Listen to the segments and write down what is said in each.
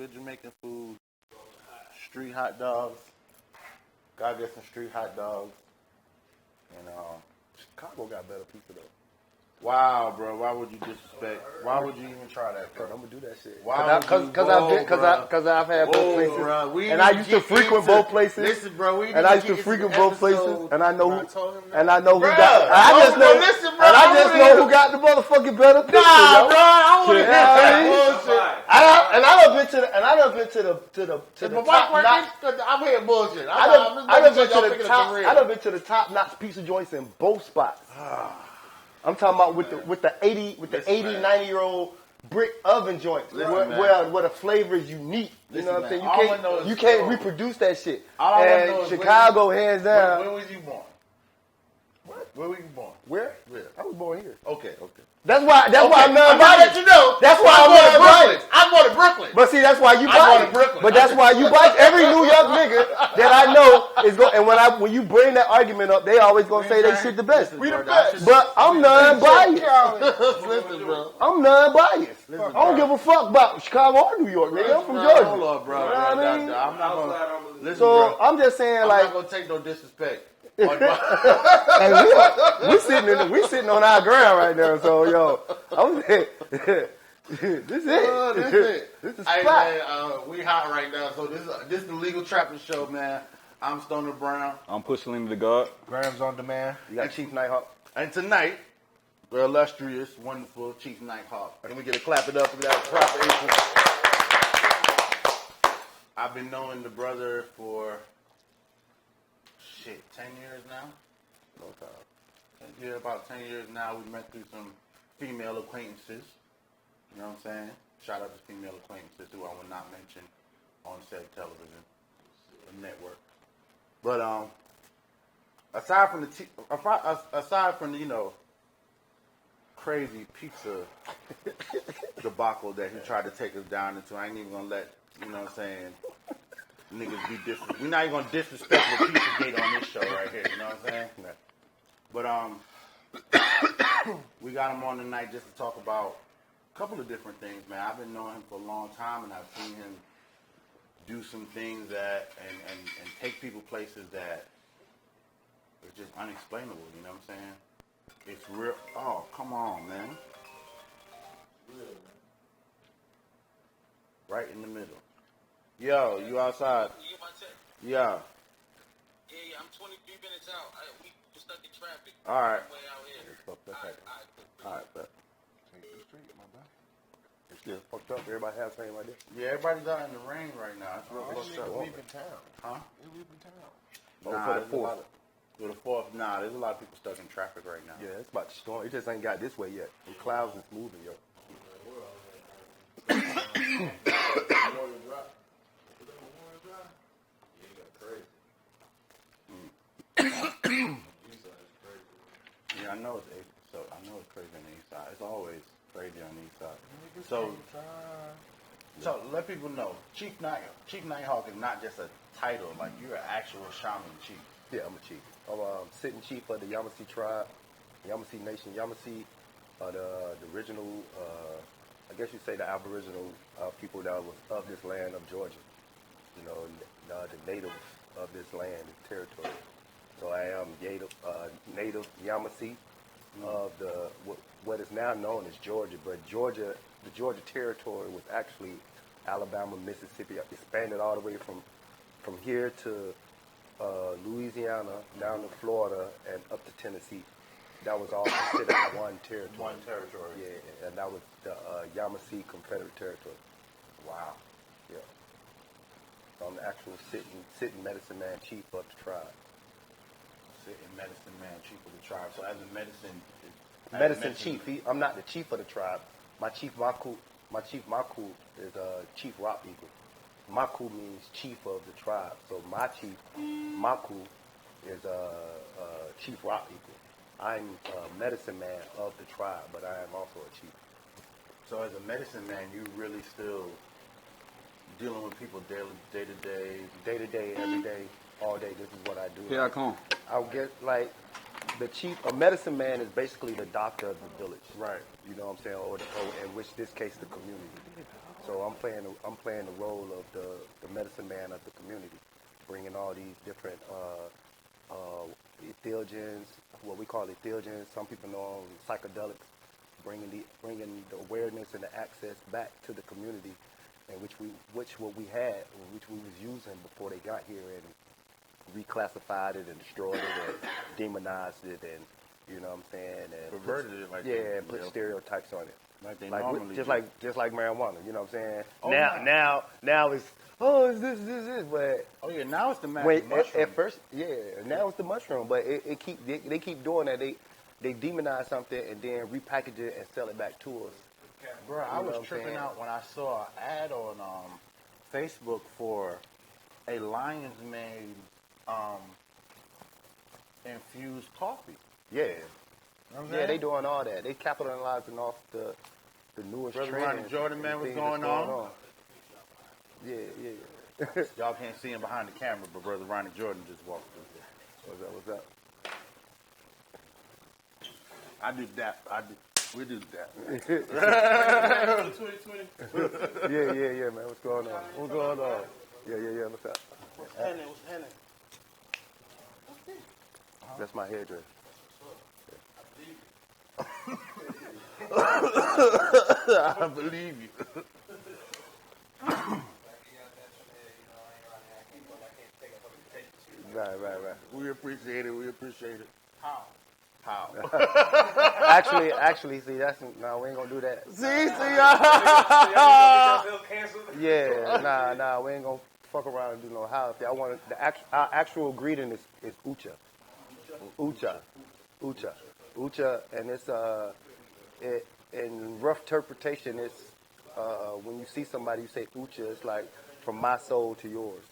good Jamaican food. Street hot dogs. Gotta get some street hot dogs. And Chicago got better pizza though. wow, bro, why would you disrespect? Why would you even try that, bro? I'm gonna do that shit. Because I've had both places, bro, and I used to frequent both places. Listen, bro, and I used to frequent both places, and I know who Bruh, got. I just know who got the motherfucking better pizza. Nah, bro, I want to get that bullshit. I done been to the top notch. I'm hearing bullshit. I done been to the top notch pizza joints in both spots. I'm talking about with the 80, 90-year-old brick oven joints where the flavor is unique. You know what I'm saying? You can't reproduce that shit. And Chicago, hands down. When was you born? What? Where were you born? Where? I was born here. Okay. That's why I'm non-biased. Let you know. That's why I'm non-biased. I'm going to Brooklyn. But see, that's why you biased. But that's why you biased. Every New York nigga that I know is going. And when you bring that argument up, they always gonna say they shit the best. We the best. But I'm non-biased. Listen, bro. I'm non-biased. I don't give a fuck about Chicago or New York, nigga. I'm from Georgia. Hold on, bro. You know what I mean? I'm not gonna listen, so bro. I'm just saying, I'm like, not gonna take no disrespect. and we sitting on our ground right now. So yo, this is it. This is Hey, spot. man, we hot right now. So this is the Legal Trapping Show, man. I'm Stoner Brown. I'm Pushing the God. Grams on demand. You got Chief Nighthawk. And tonight, the illustrious, wonderful Chief Nighthawk. Can we get a clap it up for that proper April? I've been knowing the brother for 10 years now. No time. Yeah, about 10 years now. We met through some female acquaintances. You know what I'm saying? Shout out to female acquaintances who I will not mention on said television network. But aside from the crazy pizza debacle that he tried to take us down into, I ain't even gonna let niggas be different. We're not even gonna disrespect the pizza gate on this show right here. You know what I'm saying? But we got him on tonight just to talk about a couple of different things, man. I've been knowing him for a long time, and I've seen him do some things that and take people places that are just unexplainable. You know what I'm saying? It's real. Oh, come on, man. Right in the middle. Yo, you outside? Yeah. Yeah, I'm 23 minutes out. We stuck in traffic. All right. Way out here. All right, but It's still fucked up. Everybody has same idea. yeah, everybody's out in the rain right now. It's real fucked up. Leaving town. Huh? They leaving town. Nah, for the fourth. Nah, there's a lot of people stuck in traffic right now. Yeah, it's about to storm. It just ain't got this way yet. The clouds is moving, yo. Yeah, I know it's crazy on the east side. It's always crazy on the east side. So let people know, Chief Nighthawk is not just a title. Like, you're an actual shaman chief. Yeah, I'm a chief. I'm sitting chief of the Yamasee tribe, Yamasee Nation. Yamasee are the original, I guess you'd say the Aboriginal people that was of this land of Georgia. You know, the natives of this land, this territory. So I am native Yamasee of what is now known as Georgia, but the Georgia territory was actually Alabama, Mississippi, expanded all the way from here to Louisiana, down to Florida, and up to Tennessee. That was all considered one territory. One territory. Yeah, and that was the Yamasee Confederate Territory. Wow. Yeah. So I'm the actual sitting medicine man chief of the tribe. Sitting medicine man chief of the tribe. So as a medicine chief. I'm not the chief of the tribe. My chief Maku is Chief Rock Eagle. Maku means chief of the tribe. So my chief Maku is Chief Rock Eagle. I'm a medicine man of the tribe, but I am also a chief. So as a medicine man, you really still dealing with people day to day, every day, all day. This is what I do. Here I come. I'll get like the chief. A medicine man is basically the doctor of the village, right? You know what I'm saying, or in which this case the community. So I'm playing the role of the medicine man of the community, bringing all these different entheogens, what we call entheogens. Some people know them psychedelics, bringing the awareness and the access back to the community, and which we was using before they got here, and reclassified it and destroyed it and demonized it, and you know what I'm saying, and Perverted it, like and put stereotypes on it. Like they Like normally just do. just like marijuana, you know what I'm saying? Oh, Now it's it's this, but Oh yeah, now it's the when magic mushroom. at first, now it's the mushroom, but they keep doing that. They demonize something and then repackage it and sell it back to us. Bro, I You know was what I'm tripping saying? out when I saw an ad on Facebook for a Lion's Mane infused coffee. Yeah, You know what I'm yeah, saying? they doing all that. They capitalizing off the newest Brother trends. Ronnie Jordan, man, and what's things going that's on? Yeah. Y'all can't see him behind the camera, but Brother Ronnie Jordan just walked through. What's up? I do that. We do that. Yeah, man. What's going on? What's going on? Yeah. What's up? What's happening? That's my hairdresser. I believe you. Right. We appreciate it. How? How? Actually, see, no, we ain't gonna do that. See, Yeah, we ain't gonna fuck around and do no how. If y'all want our actual greeting is ucha, and it's in rough interpretation, it's when you see somebody, you say ucha. It's like from my soul to yours.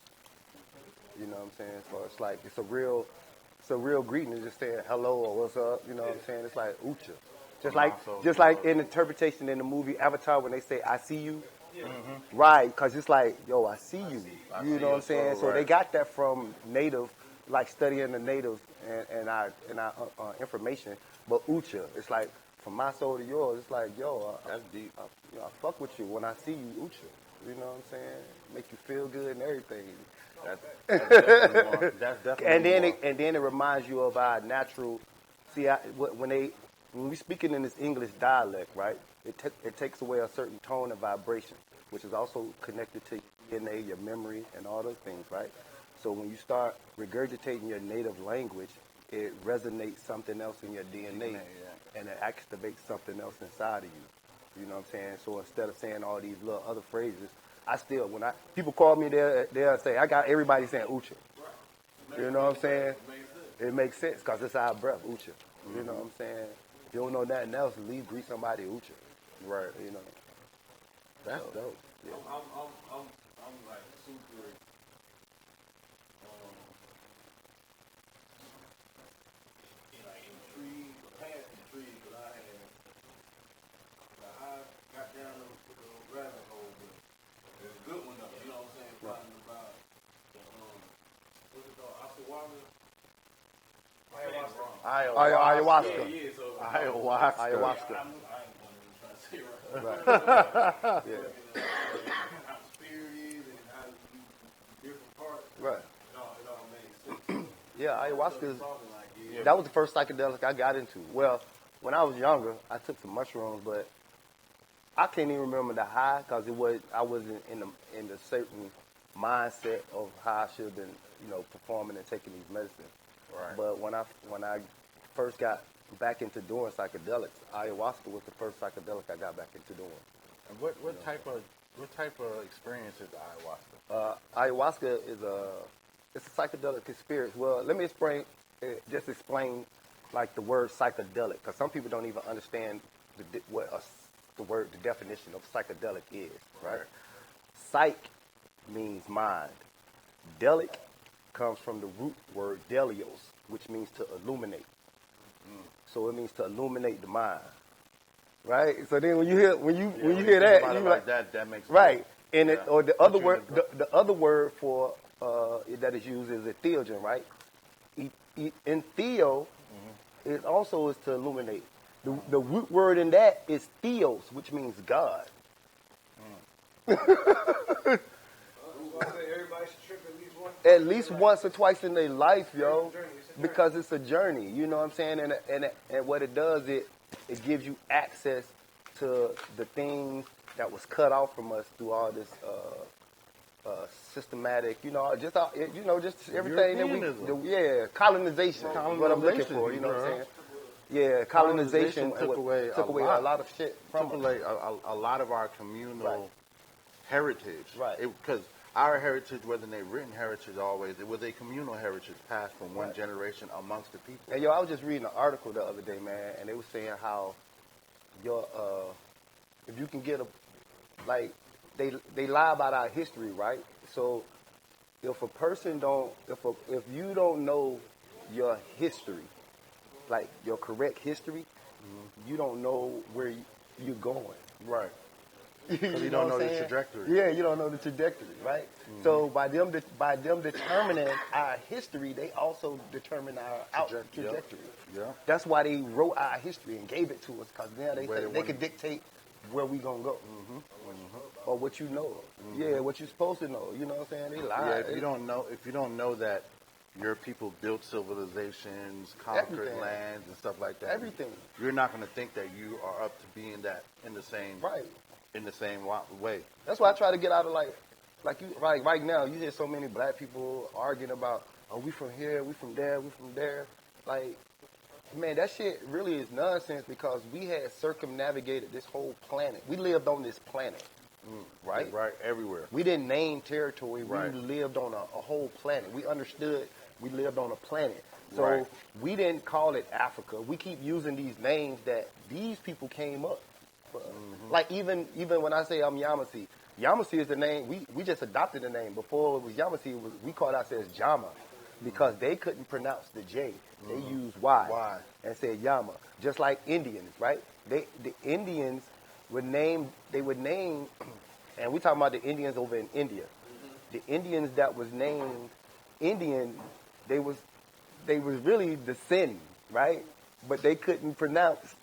You know what I'm saying? So it's like it's a real greeting. It's just saying hello or what's up. You know what I'm saying? It's like ucha. Just like in interpretation in the movie Avatar when they say I see you. Mm-hmm. Right, because it's like, yo, I see you. You know what I'm saying? So they got that from native, like studying the native and our information. But ucha, it's like from my soul to yours. It's like, yo, That's deep. I fuck with you when I see you, ucha. You know what I'm saying? Make you feel good and everything. That's definitely And then it reminds you of our natural. See, when we speaking in this English dialect, right? It takes away a certain tone and vibration, which is also connected to your DNA, your memory, and all those things, right? So when you start regurgitating your native language, it resonates something else in your DNA, and it activates something else inside of you. You know what I'm saying? So instead of saying all these little other phrases, people call me, they'll say, I got everybody saying ucha. You know what I'm saying? It makes sense because it's our breath, ucha. You know what I'm saying? If you don't know nothing else, greet somebody ucha. Right. You know. That's dope. Yeah. I'm like super. Intrigued, past intrigued, but I got down the rabbit hole, but it's a good one though. You know what I'm saying? Finding about what's it called? Ayahuasca. Yeah. So Ayahuasca. Ayahuasca. I ain't trying to say it right. Yeah. How the spirit is and how you different parts. Right. It all made sense. Yeah, ayahuasca is. Talking like it. That was the first psychedelic I got into. Well, when I was younger, I took some mushrooms, but I can't even remember the high because I wasn't in the certain mindset of how I should have been, performing and taking these medicines. Right. But when I first got back into doing psychedelics, ayahuasca was the first psychedelic I got back into doing. And what type of experience is ayahuasca? Ayahuasca is it's a psychedelic experience. Well, let me explain like the word psychedelic, because some people don't even understand the definition of psychedelic is, right? Psych means mind. Delic comes from the root word delios, which means to illuminate. So it means to illuminate the mind, right? So then when you hear that, you like that makes right. sense. And or the other word, the other word for that is used is entheogen, right? Entheo it also is to illuminate. The root word in that is theos, which means God. Everybody should trip at least once. At least once or twice in their life, yo, because it's a journey. You know what I'm saying? And what it does, it gives you access to the things that was cut off from us through all this systematic, just everything that colonization. Is what I'm looking for. You know what I'm saying? Yeah, colonization took away a lot of shit from took us. away a lot of our communal heritage. Right. Because our heritage wasn't a written heritage always. It was a communal heritage passed from one generation amongst the people. And I was just reading an article the other day, man, and they were saying how if you can get they lie about our history, right? So if a person if you don't know your history, like your correct history, you don't know where you're going. Right. You don't know what I'm the saying? trajectory. Yeah, you don't know the trajectory, right? Mm-hmm. So by them determining our history, they also determine our trajectory. Yeah. That's why they wrote our history and gave it to us, because now they could dictate where we gonna go, or what you know. Yeah, what you're supposed to know. You know what I'm saying? They lie. Yeah, if you don't know that your people built civilizations, conquered lands, and stuff like that. Everything. You're not going to think that you are up to being that in the same way. That's why I try to get out of right now. You hear so many black people arguing about, oh, we from here, we from there, we from there. Like, man, that shit really is nonsense, because we had circumnavigated this whole planet. We lived on this planet. Right? Right, everywhere. We didn't name territory. Right. We lived on a whole planet. We understood we lived on a planet. So we didn't call it Africa. We keep using these names that these people came up for. Like even when I say I'm Yamasee, Yamasee is the name. We just adopted the name. Before it was Yamasee, we called ourselves Jama, because they couldn't pronounce the J. They used Y and said Yama. Just like Indians, right? The Indians would name, and we talking about the Indians over in India. The Indians that was named Indian, they was really the Sin, right? But they couldn't pronounce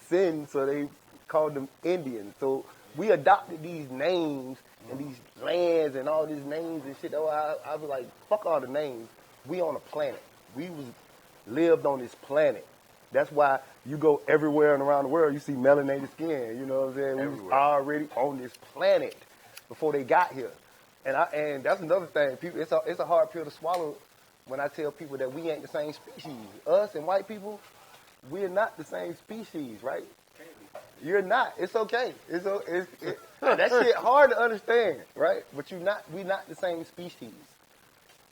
Sin, so they called them Indians. So we adopted these names and these lands and all these names and shit. I was like, fuck all the names. We on a planet. We lived on this planet. That's why you go everywhere and around the world, you see melanated skin. You know what I'm saying? We was already on this planet before they got here. And that's another thing. People, it's a hard pill to swallow when I tell people that we ain't the same species. Us and white people, we're not the same species, right? You're not. It's okay. That shit hard to understand, right? But we're not the same species.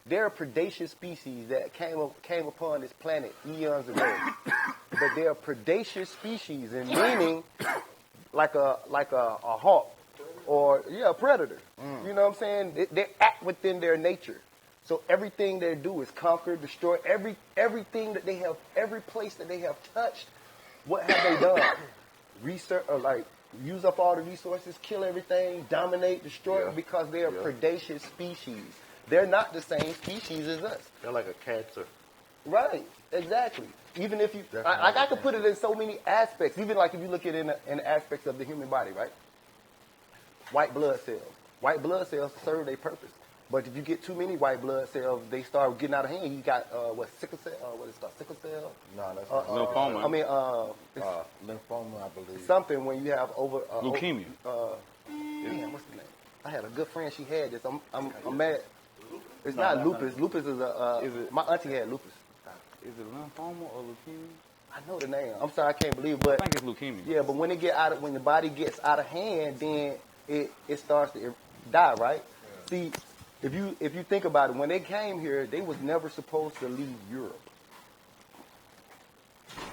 There are predaceous species that came upon this planet eons ago, but they are predaceous species, in meaning like a hawk or a predator. You know what I'm saying? They act within their nature. So everything they do is conquer, destroy everything that they have, every place that they have touched. What have they done? Research, or use up all the resources, kill everything, dominate, destroy, because they are predaceous species. They're not the same species as us. They're like a cancer. Right, exactly. Even if you, I could put it in so many aspects. Even like if you look at it in the aspects of the human body, right? White blood cells. White blood cells serve their purpose. But if you get too many white blood cells, they start getting out of hand. You got, sickle cell? What is it called? Sickle cell? No, that's lymphoma. I mean, lymphoma, I believe. Something when you have leukemia. Damn, what's the name? I had a good friend. She had this. I'm mad. It's not lupus. Lupus is my auntie had lupus. Is it lymphoma or leukemia? I know the name. I'm sorry, I can't believe it, but I think it's leukemia. Yeah, but when when the body gets out of hand, then it starts to die, right? See, if you think about it, when they came here, they was never supposed to leave Europe.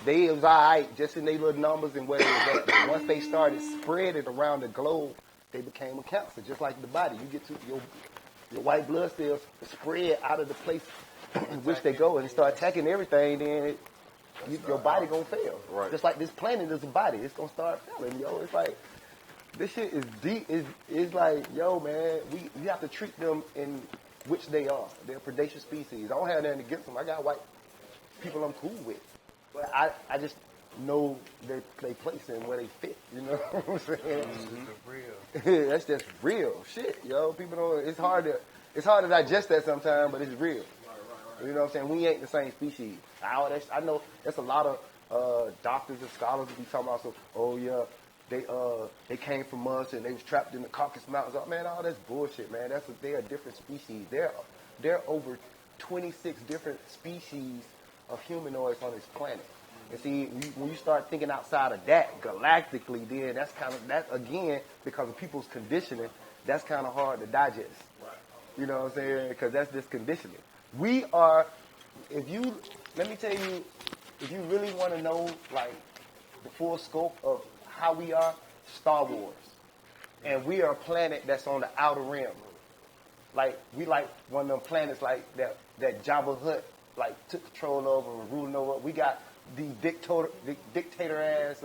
They was all right, just in their little numbers and where they was at. But once they started spreading around the globe, they became a cancer, just like the body. You get to your white blood cells spread out of the place in which they go and start attacking everything, then your body gonna fail. Right. Just like this planet is a body, it's gonna start failing, yo. It's like, this shit is deep. It's like, yo, man, we have to treat them in which they are. They're predaceous species. I don't have nothing against them. I got white people I'm cool with. But I just know their place and where they fit. You know what I'm saying? It's real. That's just real shit, yo. People don't. It's hard to digest that sometimes, but it's real. You know what I'm saying? We ain't the same species. I know that's a lot of doctors and scholars that be talking about. So, oh yeah, they came from us and they was trapped in the Caucasus Mountains. Oh, man, all that's bullshit, man. They're a different species. There are over 26 different species of humanoids on this planet. And see, when you start thinking outside of that galactically, then that's again, because of people's conditioning, that's kind of hard to digest. You know what I'm saying? Because that's just conditioning. We are, let me tell you, if you really want to know, like, the full scope of how we are, Star Wars. And we are a planet that's on the outer rim. Like, we like one of them planets like that Jabba Hutt, like, took control over and ruling over. We got the dictator ass,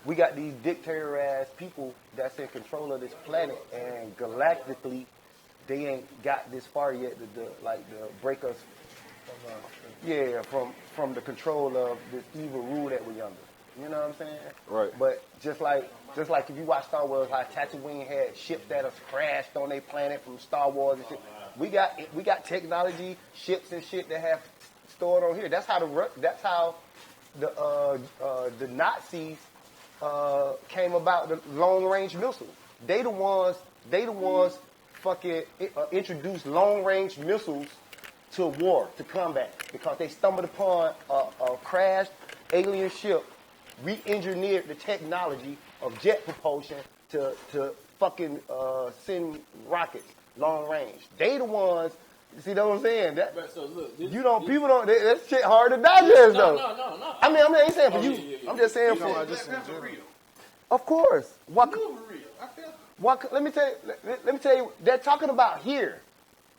we got these dictator ass people that's in control of this planet, and galactically, they ain't got this far yet to break us, from the control of this evil rule that we're under. You know what I'm saying? Right. But just like if you watch Star Wars, how Tatooine had ships that have crashed on their planet from Star Wars and shit. We got technology, ships and shit that have stored on here. That's how the Nazis came about the long range missiles. They the ones fucking introduced long range missiles to war, to combat, because they stumbled upon a crashed alien ship, re-engineered the technology of jet propulsion to fucking send rockets long range. They the ones. See what I'm saying? So look, People don't. That shit hard to digest though. No. I mean, I ain't saying for you. Yeah. I'm just saying for. Of course. Let me tell you. They're talking about here,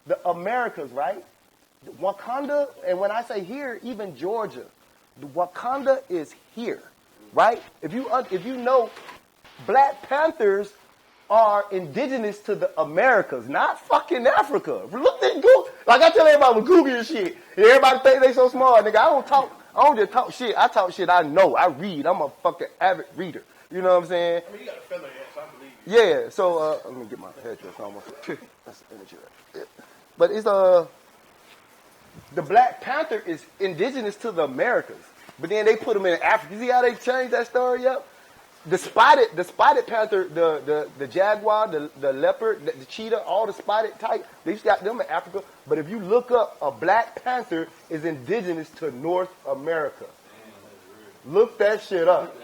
the Americas, right? Wakanda, and when I say here, even Georgia, the Wakanda is here, right? If you know, Black Panthers are indigenous to the Americas, not fucking Africa. Look at Google. Like I tell everybody with Google your shit. And everybody think they so smart, nigga. I don't just talk shit. I talk shit I know. I read. I'm a fucking avid reader. You know what I'm saying? I mean, you got a feather hat, so I believe you. Yeah, so let me get my headdress almost. That's the energy right there. But it's the Black Panther is indigenous to the Americas. But then they put them in Africa. You see how they changed that story up? The spotted panther, the jaguar, the leopard, the cheetah, all the spotted type, they just got them in Africa. But if you look up, a Black Panther is indigenous to North America. Look that shit up.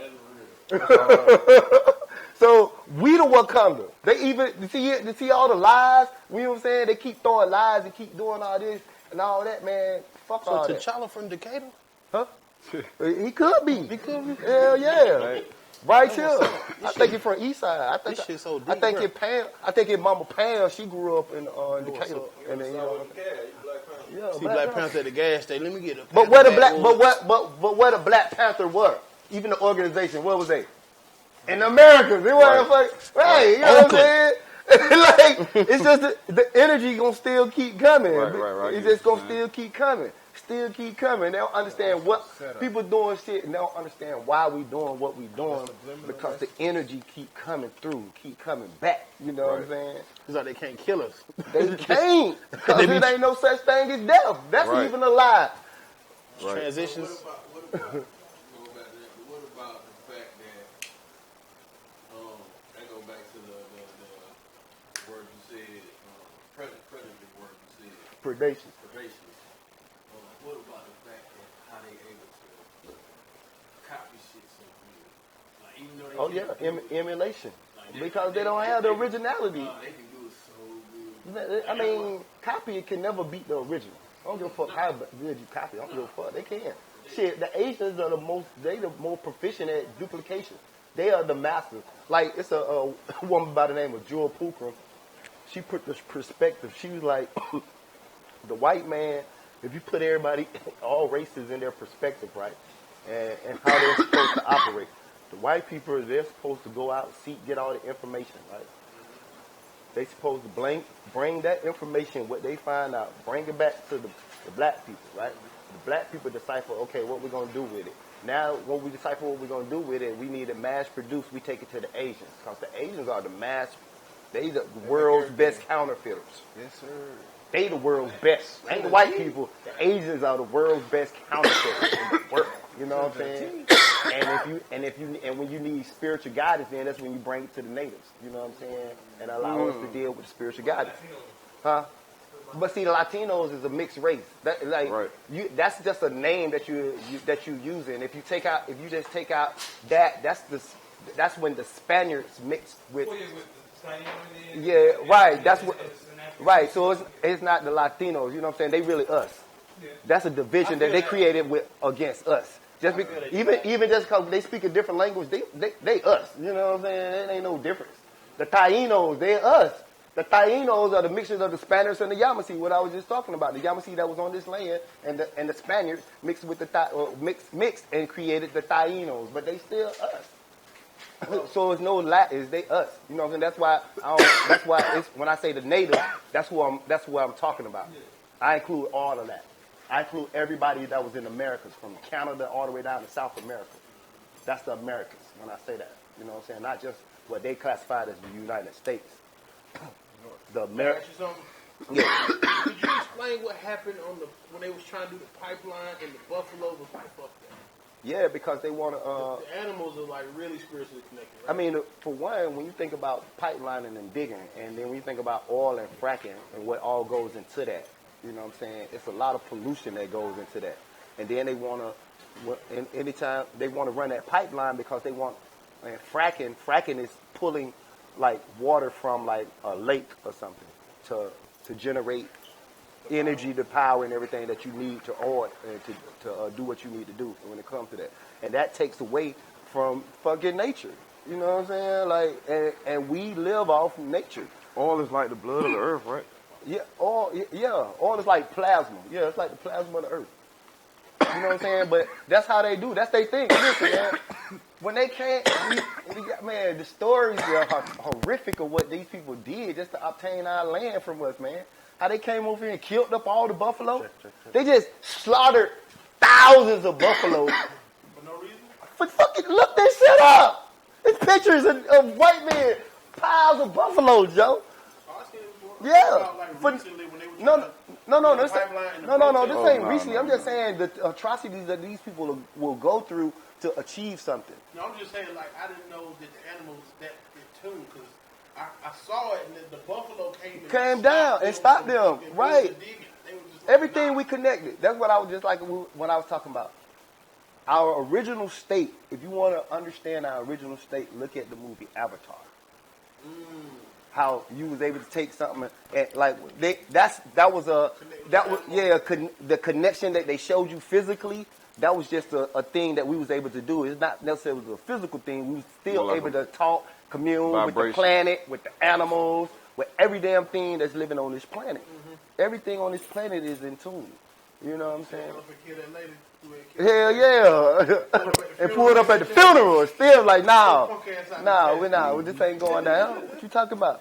So we the Wakanda. They even you see all the lies. You know what I'm saying? They keep throwing lies and keep doing all this and all that, man. Fuck all that. So T'Challa from Decatur? Huh? He could be. He could be. Hell yeah. Right here. I think it's from East Side. I think this shit so deep, I think bro. it Pam. I think it Mama Pam. She grew up in Decatur. So, and then, see Black Panther at the gas station. Let me get a. But where the where the Black Panther were? Even the organization, where was they? In America. They weren't fucking right. You know what I'm saying? Like it's just the energy gonna still keep coming. Right. It's just gonna still keep coming. Still keep coming. They don't understand what people doing shit, and they don't understand why we doing what we doing, because the energy keep coming through, keep coming back. You know what I'm saying? It's like they can't kill us. They can't, because there ain't no such thing as death. That's even a lie. Right. Transitions. What about the fact that I go back to the word you said, predator word you said, Predation. What about the fact that how they able to copy shit so good? Like even though they Emulation. Because they don't have the originality. they can do it so good. I mean, copy can never beat the original. I don't give a fuck how good you copy. I don't give a fuck. They can. Shit, the Asians are the more proficient at duplication. They are the masters. Like, it's a woman by the name of Jewel Pookrum. She put this perspective. She was like, the white man, if you put everybody, all races in their perspective, right, and how they're supposed to operate. The white people, they're supposed to go out, seek, get all the information, right? They supposed to bring that information, what they find out, bring it back to The black people, right? The black people decipher, okay, what we're going to do with it. Now, when we decipher what we're going to do with it, we need it mass produced. We take it to the Asians. Because the Asians are they the world's best counterfeiters. Yes, sir. They the world's best. Ain't the white people. The Asians are the world's best counterfeiters in the world. You know what I'm saying? And when you need spiritual guidance, then that's when you bring it to the natives. You know what I'm saying? And allow us to deal with the spiritual guidance. Huh? But see, the Latinos is a mixed race. That's just a name that you using. If you just take out that, that's when the Spaniards mixed with. Yeah, right. That's what. Right. So it's not the Latinos. You know what I'm saying? They really us. That's a division that they created against us. Just even just because they speak a different language, they us. You know what I'm saying? It ain't no difference. The Tainos, they us. The Tainos are the mixtures of the Spaniards and the Yamasee. What I was just talking about, the Yamasee that was on this land, and the Spaniards mixed with mixed and created the Tainos, but they still us. So it's no Latins, they us. You know what I'm saying? That's why it's, when I say the native, that's what I'm talking about. I include all of that. I include everybody that was in Americas, from Canada all the way down to South America. That's the Americans when I say that. You know what I'm saying? Not just what they classified as the United States. The Americans. Yeah. Could you explain what happened when they was trying to do the pipeline and the buffaloes was like, fuck that? Yeah, because they want to. The animals are like really spiritually connected. Right? I mean, for one, when you think about pipelining and digging, and then when you think about oil and fracking and what all goes into that, you know what I'm saying? It's a lot of pollution that goes into that. And then they want to, anytime they want to run that pipeline because they want, and fracking is pulling like water from like a lake or something to generate energy, the power, and everything that you need to oil and to do what you need to do when it comes to that. And that takes away from fucking nature. You know what I'm saying? Like, and we live off nature. Oil is like the blood of the earth, right? Yeah, oil is like plasma. Yeah, it's like the plasma of the earth. You know what I'm saying? But that's how they do. That's their thing. Listen, man. When they can't, man, the stories are horrific of what these people did just to obtain our land from us, man. How they came over here and killed up all the buffalo. They just slaughtered thousands of buffalo. For no reason? For fucking, look this shit up. There's pictures of white men, piles of buffaloes, Joe. Yeah. This ain't recently. I'm just saying the atrocities that these people will go through to achieve something. No, I'm just saying, like, I didn't know that the animals that in tune, because I saw it and the buffalo came down and stopped them. Right. Everything we connected. That's what I was just like when I was talking about. Our original state, if you want to understand our original state, look at the movie Avatar. How you was able to take something and like the connection that they showed you physically. That was just a thing that we was able to do. It's not necessarily a physical thing. We was still able to talk, commune with the planet, with the animals, with every damn thing that's living on this planet. Everything on this planet is in tune. You know what I'm saying? Hell yeah. And pulled up at the funeral. And still like, we're not. This ain't going down. What you talking about?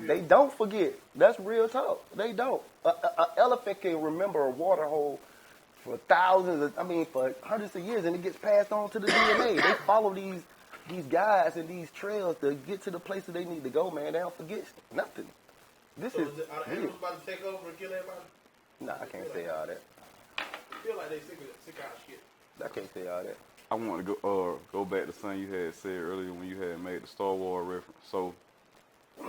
They don't forget. That's real talk. They don't. An elephant can remember a water hole for for hundreds of years, and it gets passed on to the DNA. They follow these guys and these trails to get to the places they need to go, man. They don't forget nothing. Are the animals about to take over and kill everybody? Nah, I can't say all that. I feel like they sick out of shit. I can't say all that. I want to go back to something you had said earlier when you had made the Star Wars reference. So,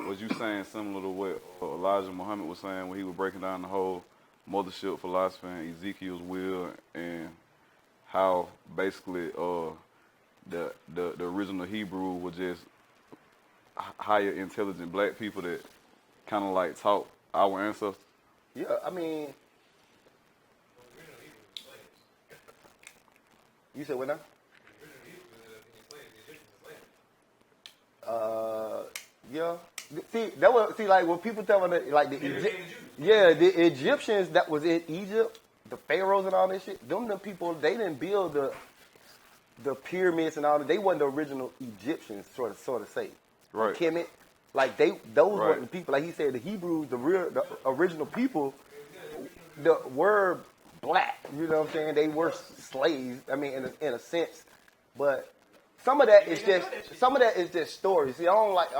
was you saying similar to what Elijah Muhammad was saying when he was breaking down the whole mothership philosophy and Ezekiel's will, and how basically the original Hebrew was just higher intelligent black people that kind of like taught our ancestors? Yeah, I mean, you said what now? Yeah. Like when people tell me that, like the Egyptians that was in Egypt, the pharaohs and all that shit. Them people, they didn't build the pyramids and all that. They wasn't the original Egyptians, sort of say. Right. Kemet, like those weren't the people. Like he said, the Hebrews, the original people, the word black, you know what I'm saying? They were slaves. I mean, in a sense, but some of that is just stories. See, I don't like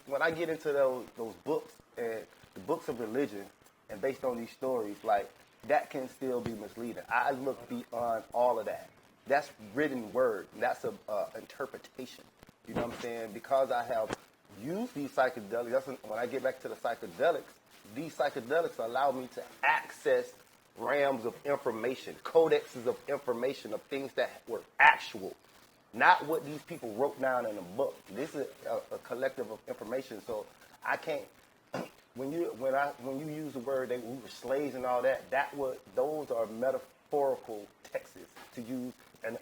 when I get into those books and the books of religion and based on these stories, like that can still be misleading. I look beyond all of that. That's written word. That's a interpretation. You know what I'm saying? Because I have used these psychedelics. That's when I get back to the psychedelics. These psychedelics allow me to access realms of information, codexes of information of things that were actual, not what these people wrote down in a book. This is a collective of information. So I can't. When you use the word we were slaves and all that, those are metaphorical texts to use and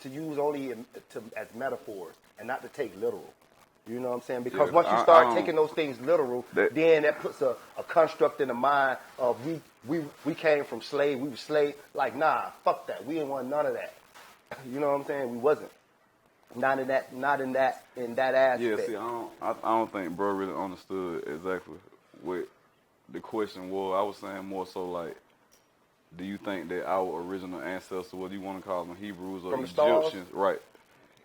to use only as metaphors and not to take literal. You know what I'm saying? Because once you start taking those things literal, then that puts a construct in the mind of we came from slave, we were slave. Like, nah, fuck that. We didn't want none of that. You know what I'm saying? We wasn't. Not in that aspect. Yeah, see, I don't think bro really understood exactly what the question was. I was saying more so like, do you think that our original ancestors, what do you want to call them, Hebrews or Egyptians, right?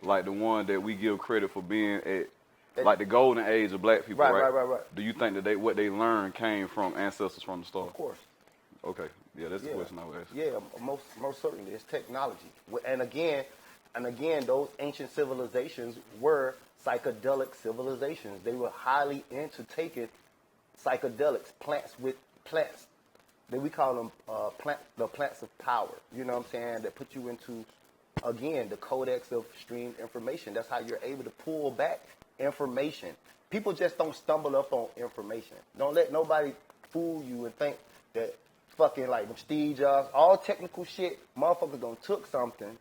Like the one that we give credit for being at, like the golden age of black people, right? Do you think that what they learned came from ancestors from the start? Of course. Okay, yeah, that's the question I would ask. Yeah, most certainly, it's technology, and again, those ancient civilizations were psychedelic civilizations. They were highly into taking psychedelics, plants. That we call them the plants of power. You know what I'm saying? That put you into, again, the codex of streamed information. That's how you're able to pull back information. People just don't stumble up on information. Don't let nobody fool you and think that fucking like them Steve Jobs, all technical shit, motherfuckers done took something,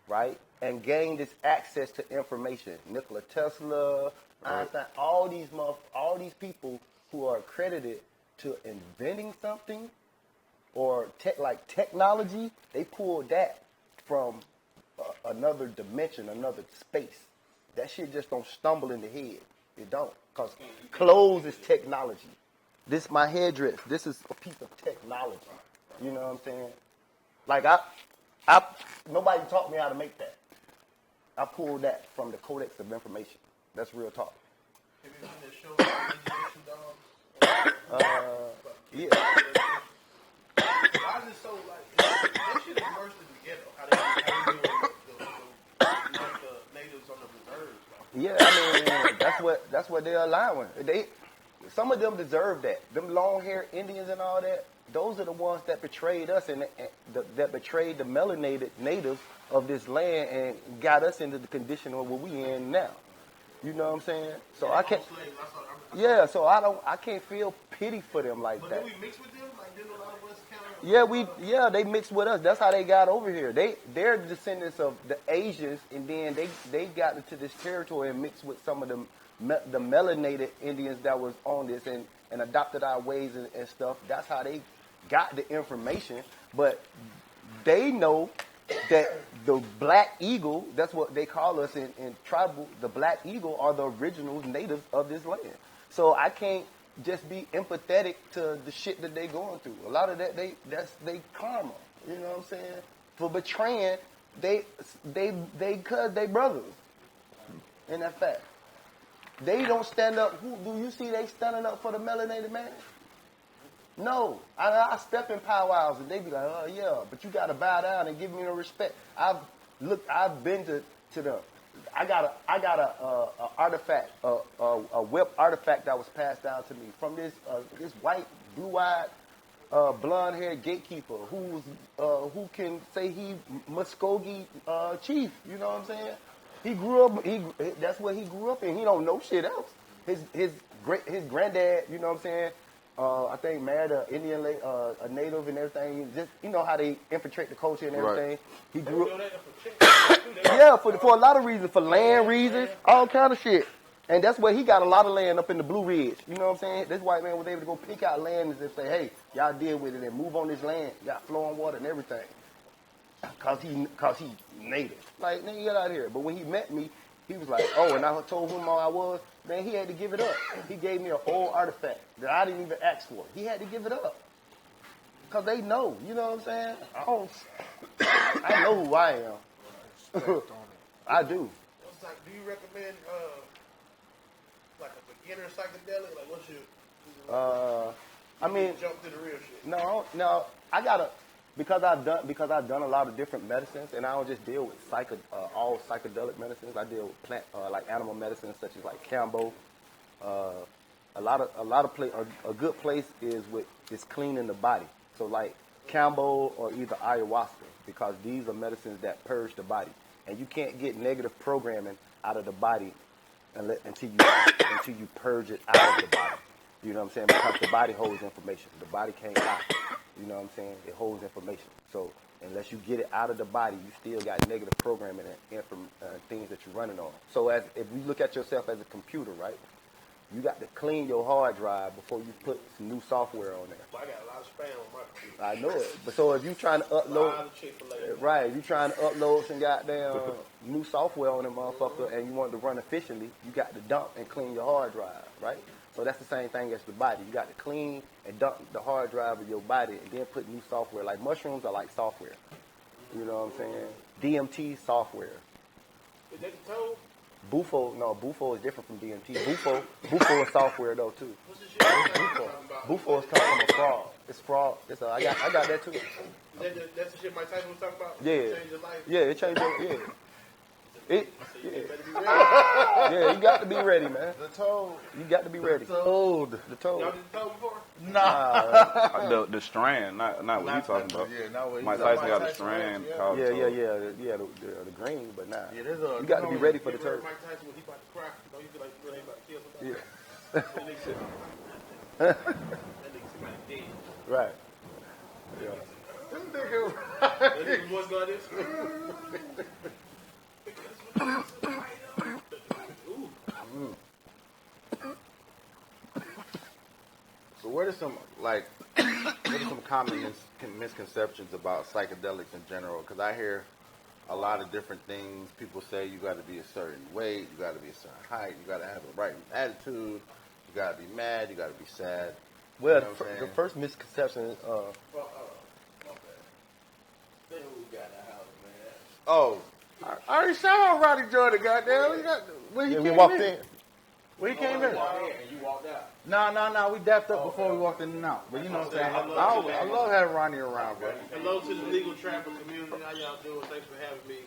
right, and gained this access to information. Nikola Tesla, Einstein, all these people who are accredited to inventing something or like technology, they pulled that from another dimension, another space. That shit just don't stumble in the head. It don't. Because clothes is technology. This my headdress. This is a piece of technology. You know what I'm saying? Like nobody taught me how to make that. I pulled that from the codex of information. That's real talk. Have you seen that show, Yeah. Why is it so like that shit is worse than the ghetto? How they do the natives on the reserves? Yeah, I mean that's what they're allowing. Some of them deserve that. Them long-haired Indians and all that. Those are the ones that betrayed us and that betrayed the melanated natives of this land and got us into the condition of what we in now. You know what I'm saying? So I can't. Yeah, so I can't feel pity for them like that. But do we mix with them? Like, didn't a lot of us kind of? Yeah, they mixed with us. That's how they got over here. They're descendants of the Asians, and then they got into this territory and mixed with some of the melanated Indians that was on this and adopted our ways and stuff. That's how they got the information. But they know that the black eagle, that's what they call us in tribal, the black eagle are the original natives of this land. So I can't just be empathetic to the shit that they going through. A lot of that, that's they karma. You know what I'm saying? For betraying, they cuz they brothers. In that fact. They don't stand up. Do you see they standing up for the melanated man? No. I step in powwows and they be like, oh yeah, but you gotta bow down and give me the respect. I've been to them. I got a artifact, a whip artifact that was passed down to me from this white, blue-eyed, blonde-haired gatekeeper who can say he Muskogee chief. You know what I'm saying? He grew up. That's what he grew up in. He don't know shit else. His granddad. You know what I'm saying? I think married an Indian, a native and everything. Just you know how they infiltrate the culture and everything. Right. He grew up. Yeah, for a lot of reasons, for land reasons, all kind of shit. And that's where he got a lot of land up in the Blue Ridge. You know what I'm saying? This white man was able to go pick out land and say, hey, y'all deal with it and move on this land. Got flowing water and everything. Cause he native. Like, nigga, get out of here. But when he met me, he was like, oh, and I told him all I was, man, he had to give it up. He gave me an old artifact that I didn't even ask for. He had to give it up. Because they know, you know what I'm saying? I know who I am. I do. What's like, do you recommend like a beginner psychedelic? Like what's your I mean, jump to the real shit? No, I gotta because I've done a lot of different medicines, and I don't just deal with all psychedelic medicines. I deal with plant like animal medicines such as like Cambo. A good place is cleaning the body. So like Cambo or either ayahuasca, because these are medicines that purge the body, and you can't get negative programming out of the body until you purge it out of the body. You know what I'm saying? Because the body holds information. The body can't lie. You know what I'm saying? It holds information. So unless you get it out of the body, you still got negative programming and things that you're running on. So if you look at yourself as a computer, right? You got to clean your hard drive before you put some new software on there. I got a lot of spam on my computer. I know it. But so if you trying to upload, right? You trying to upload some goddamn new software on that motherfucker, and you want it to run efficiently, you got to dump and clean your hard drive, right? So that's the same thing as the body. You got to clean and dump the hard drive of your body, and then put new software. Like mushrooms are like software. You know what I'm saying? DMT software. Is that the toad? Bufo is different from DMT. Bufo is software though too. What's the shit? Bufo is coming from a fraud. It's fraud. I got that too. That's the shit Mike Tyson was talking about? Yeah. Change your life? Yeah, it changed your, yeah. You better be ready. Yeah, you got to be ready, man. The toad. You got to be ready. The toad. The toad. Y'all did the toad before? Nah. The strand, not what he's talking about. Yeah, not what he's Mike talking Tyson about. got the strand. called Yeah, toad. the green, but nah. Yeah, there's You got to be ready for the You ever heard toad. Mike Tyson when he about to cry? Don't you feel like you ain't about to kill somebody? Yeah. That nigga somebody dead. Right. Yeah. That nigga voice like this? So what are some common misconceptions about psychedelics in general? Because I hear a lot of different things. People say you got to be a certain weight, you got to be a certain height, you got to have the right attitude, you got to be mad, you got to be sad. Well, You know what I'm the saying? first misconception is, My bad. Then who got the house, man? Oh, I already saw Roddy Jordan, goddamn. When he we came walked in. When he came in. And you walked out. No. We dapped up before we walked in and out. But you know what I'm saying? I love having Ronnie around, bro. Hello to the legal trapping community. How y'all doing? Thanks for having me.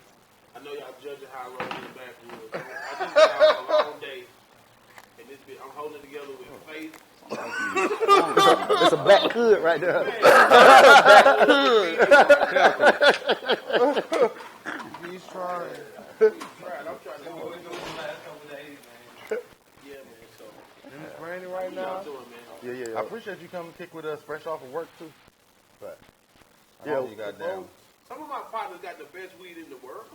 I know y'all judging how I roll in the backwoods. I just got out a long day. And this bitch, I'm holding it together with faith. It's a black hood right there. He's trying. I'm trying to go into the last couple days, man. Yeah, man. So, It's raining right how y'all now. doing, man? Yeah. I appreciate you coming to kick with us fresh off of work, too. But I Yeah. know you goddamn. Some of my partners got the best weed in the world.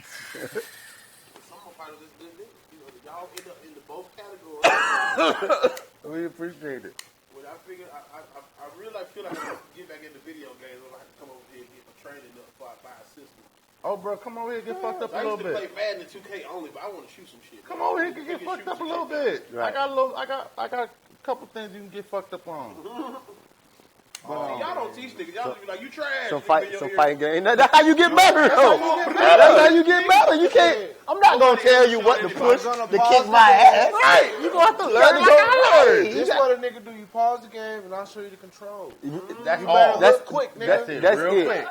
Some of my partners is good niggas. You know, y'all end up in the both categories. We appreciate it. When I figured, I really feel like I have to get back into video games. I'm gonna have to come over here and get my training up before I buy a system. Oh, bro, come over here and get fucked up a I little used to bit. play Madden and 2K only, but I want to shoot some shit. Come over here and get fucked up a little bit. Right. I got a couple things you can get fucked up on. See, y'all don't teach niggas. Y'all just be like, you trash. Some Nigga, your fighting game. That's how you get better, though. That's how you get better. You can't. I'm not gonna tell you what to push to kick my ass. Right. You gonna have to learn like I learned. This what a nigga do. You pause the game and I'll show you the control. That's quick, nigga. That's it. That's real it. quick.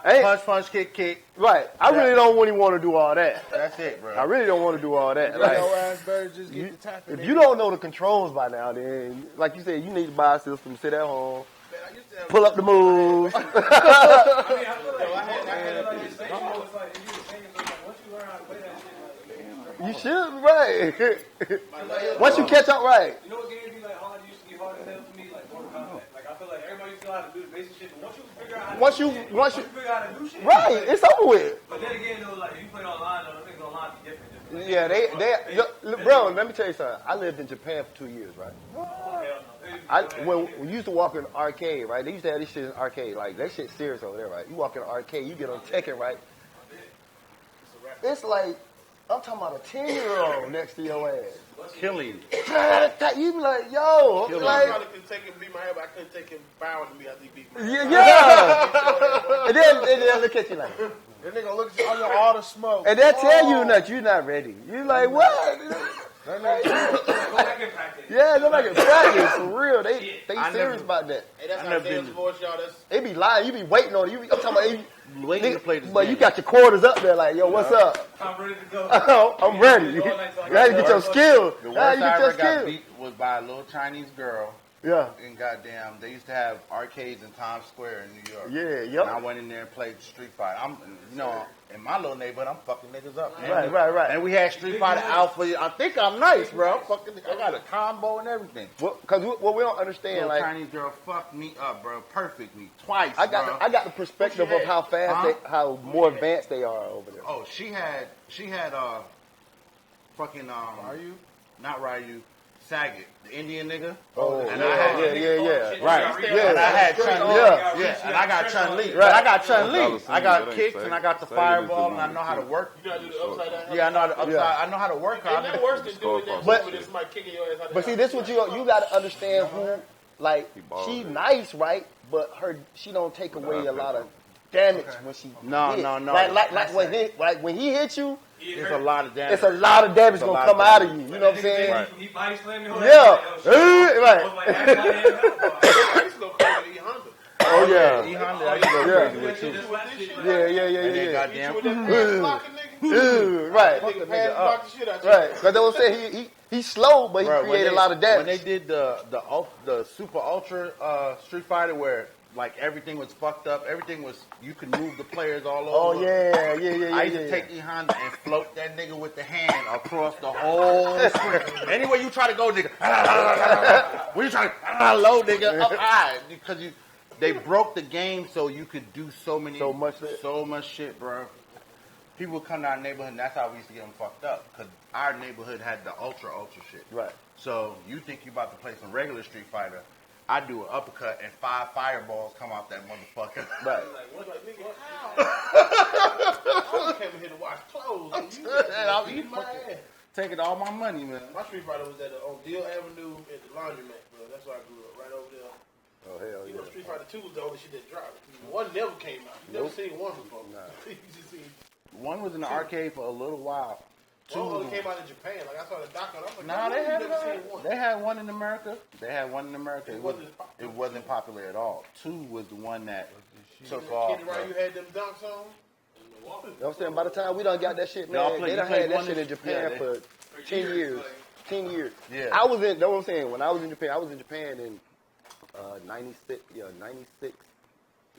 Ain't- Punch, kick. Right. I really don't really want to do all that. That's it, bro. I really don't want to do all that. Your Like, ass better just get the tapping. if you don't know the controls by now, then, like you said, you need to buy a system, sit at home, Man, I used to have pull up the moves. I feel like it's like, once you learn how to play that shit, You should, right. Once you catch up, right. you know what games be like hard? It used to be hard as hell to me, like Mortal Kombat. Like I feel like everybody used to know how to do the basic shit, but once you figure out how to Once do you, shit, once you, figure out how to do shit, right, it's over with. But then again, though, like if you play online, though, things online be different. Yeah, they, bro, let me tell you something. I lived in Japan for 2 years, right? When we used to walk in the arcade, right? They used to have this shit in the arcade. Like, that shit's serious over there, right? You walk in the arcade, you get on Tekken, right? It's like I'm talking about a 10-year-old next to your ass. Killing you. You be like, yo, Killing like, I probably could take him beat my head, but I couldn't take him bowing to me after he beat my head. yeah. and then look at you like, That nigga looks at all the smoke. and they'll tell you that you're not ready. You like, what? That nigga, Go back and practice. Yeah, nobody can practice for real. They I serious never- about that. Hey, that's I how never Dale's been- voice, y'all. That's They be lying. You be waiting on it. I'm talking about, Waiting to play this but game. you got your quarters up there like, yo, what's up? I'm ready to go. I'm ready. You gotta get your skills. The Now worst you I get your ever got skills. beat was by a little Chinese girl. Yeah. And goddamn, they used to have arcades in Times Square in New York. Yeah, And I yup. went in there and played Street Fighter. In my little neighborhood, I'm fucking niggas up. Man. Right. And we had Street Fighter Alpha. I think I'm nice, bro. I got a combo and everything. Because what we don't understand, Little like, Chinese girl fucked me up, bro. Perfect me twice, I bro. got the perspective of how fast how more advanced they are over there. Oh, she had fucking Ryu? not Ryu, Saget, the Indian nigga. Oh, and yeah, I had yeah. right, Yeah. and I had Chun Li, Yeah. and I got Chun Li. Right. But I got Chun Li. Dollar I got That ain't kicks Saget. and I got the Saget is the fireball and I one know how to that work. you gotta do the upside down. Yeah, I know how to upside. Yeah. I know how to work. Ain't nothing worse than doing that But- shit with somebody kicking your ass out. But see, this what you got to understand who, like, He balled she it. nice, right? But she don't take away a lot of damage when she No, hit. no. Like when he hit you, There's a lot of damage. it's a lot of damage It's a gonna lot come of out of damage. you. You know what I'm saying? Right. He body slammed me. Yeah. Right. I used to go crazy to Honda. Oh yeah. E Honda, I used to go Yeah. crazy with you. Yeah. And then goddamn, With that pass blocking nigga. Right. Nigga pass block the shit out you. Right. Because they will say he's slow, but he bro, when created a lot of When damage. they did the Super Ultra Street Fighter where like everything was fucked up, everything was you could move the players all Oh over. yeah. I used to take E Honda and float that nigga with the hand across the whole screen. Anywhere you try to go, nigga. When you try to low, nigga, up high because they broke the game so you could do so much shit, bro. People would come to our neighborhood, and that's how we used to get them fucked up because our neighborhood had the ultra shit. Right. So you think you about to play some regular Street Fighter? I do an uppercut and 5 fireballs come out that motherfucker. Right. Like, nigga, how? I came in here to wash clothes. And you I'll beat my ass. Taking all my money, man. My Street Fighter was on Deal Avenue at the laundromat, bro. That's where I grew up, right over there. Oh hell You know, Street Fighter 2 was the only shit that dropped. One never came out. You never seen one before. Nah. You just seen One was in the arcade for a little while. one only came out in Japan. Like I saw the doc on it. I was like, Nah, no, they you had never seen one. They had one in America. It wasn't wasn't popular at all. 2 was the one that took Kid off. Right, you had them dunks on. You know what I'm saying? By the time we done got that shit, Y'all man, play- they you done played had that one shit in this- Japan yeah, for 10 years. 10 years. Yeah. I was in, know what I'm saying? When I was in Japan in 96,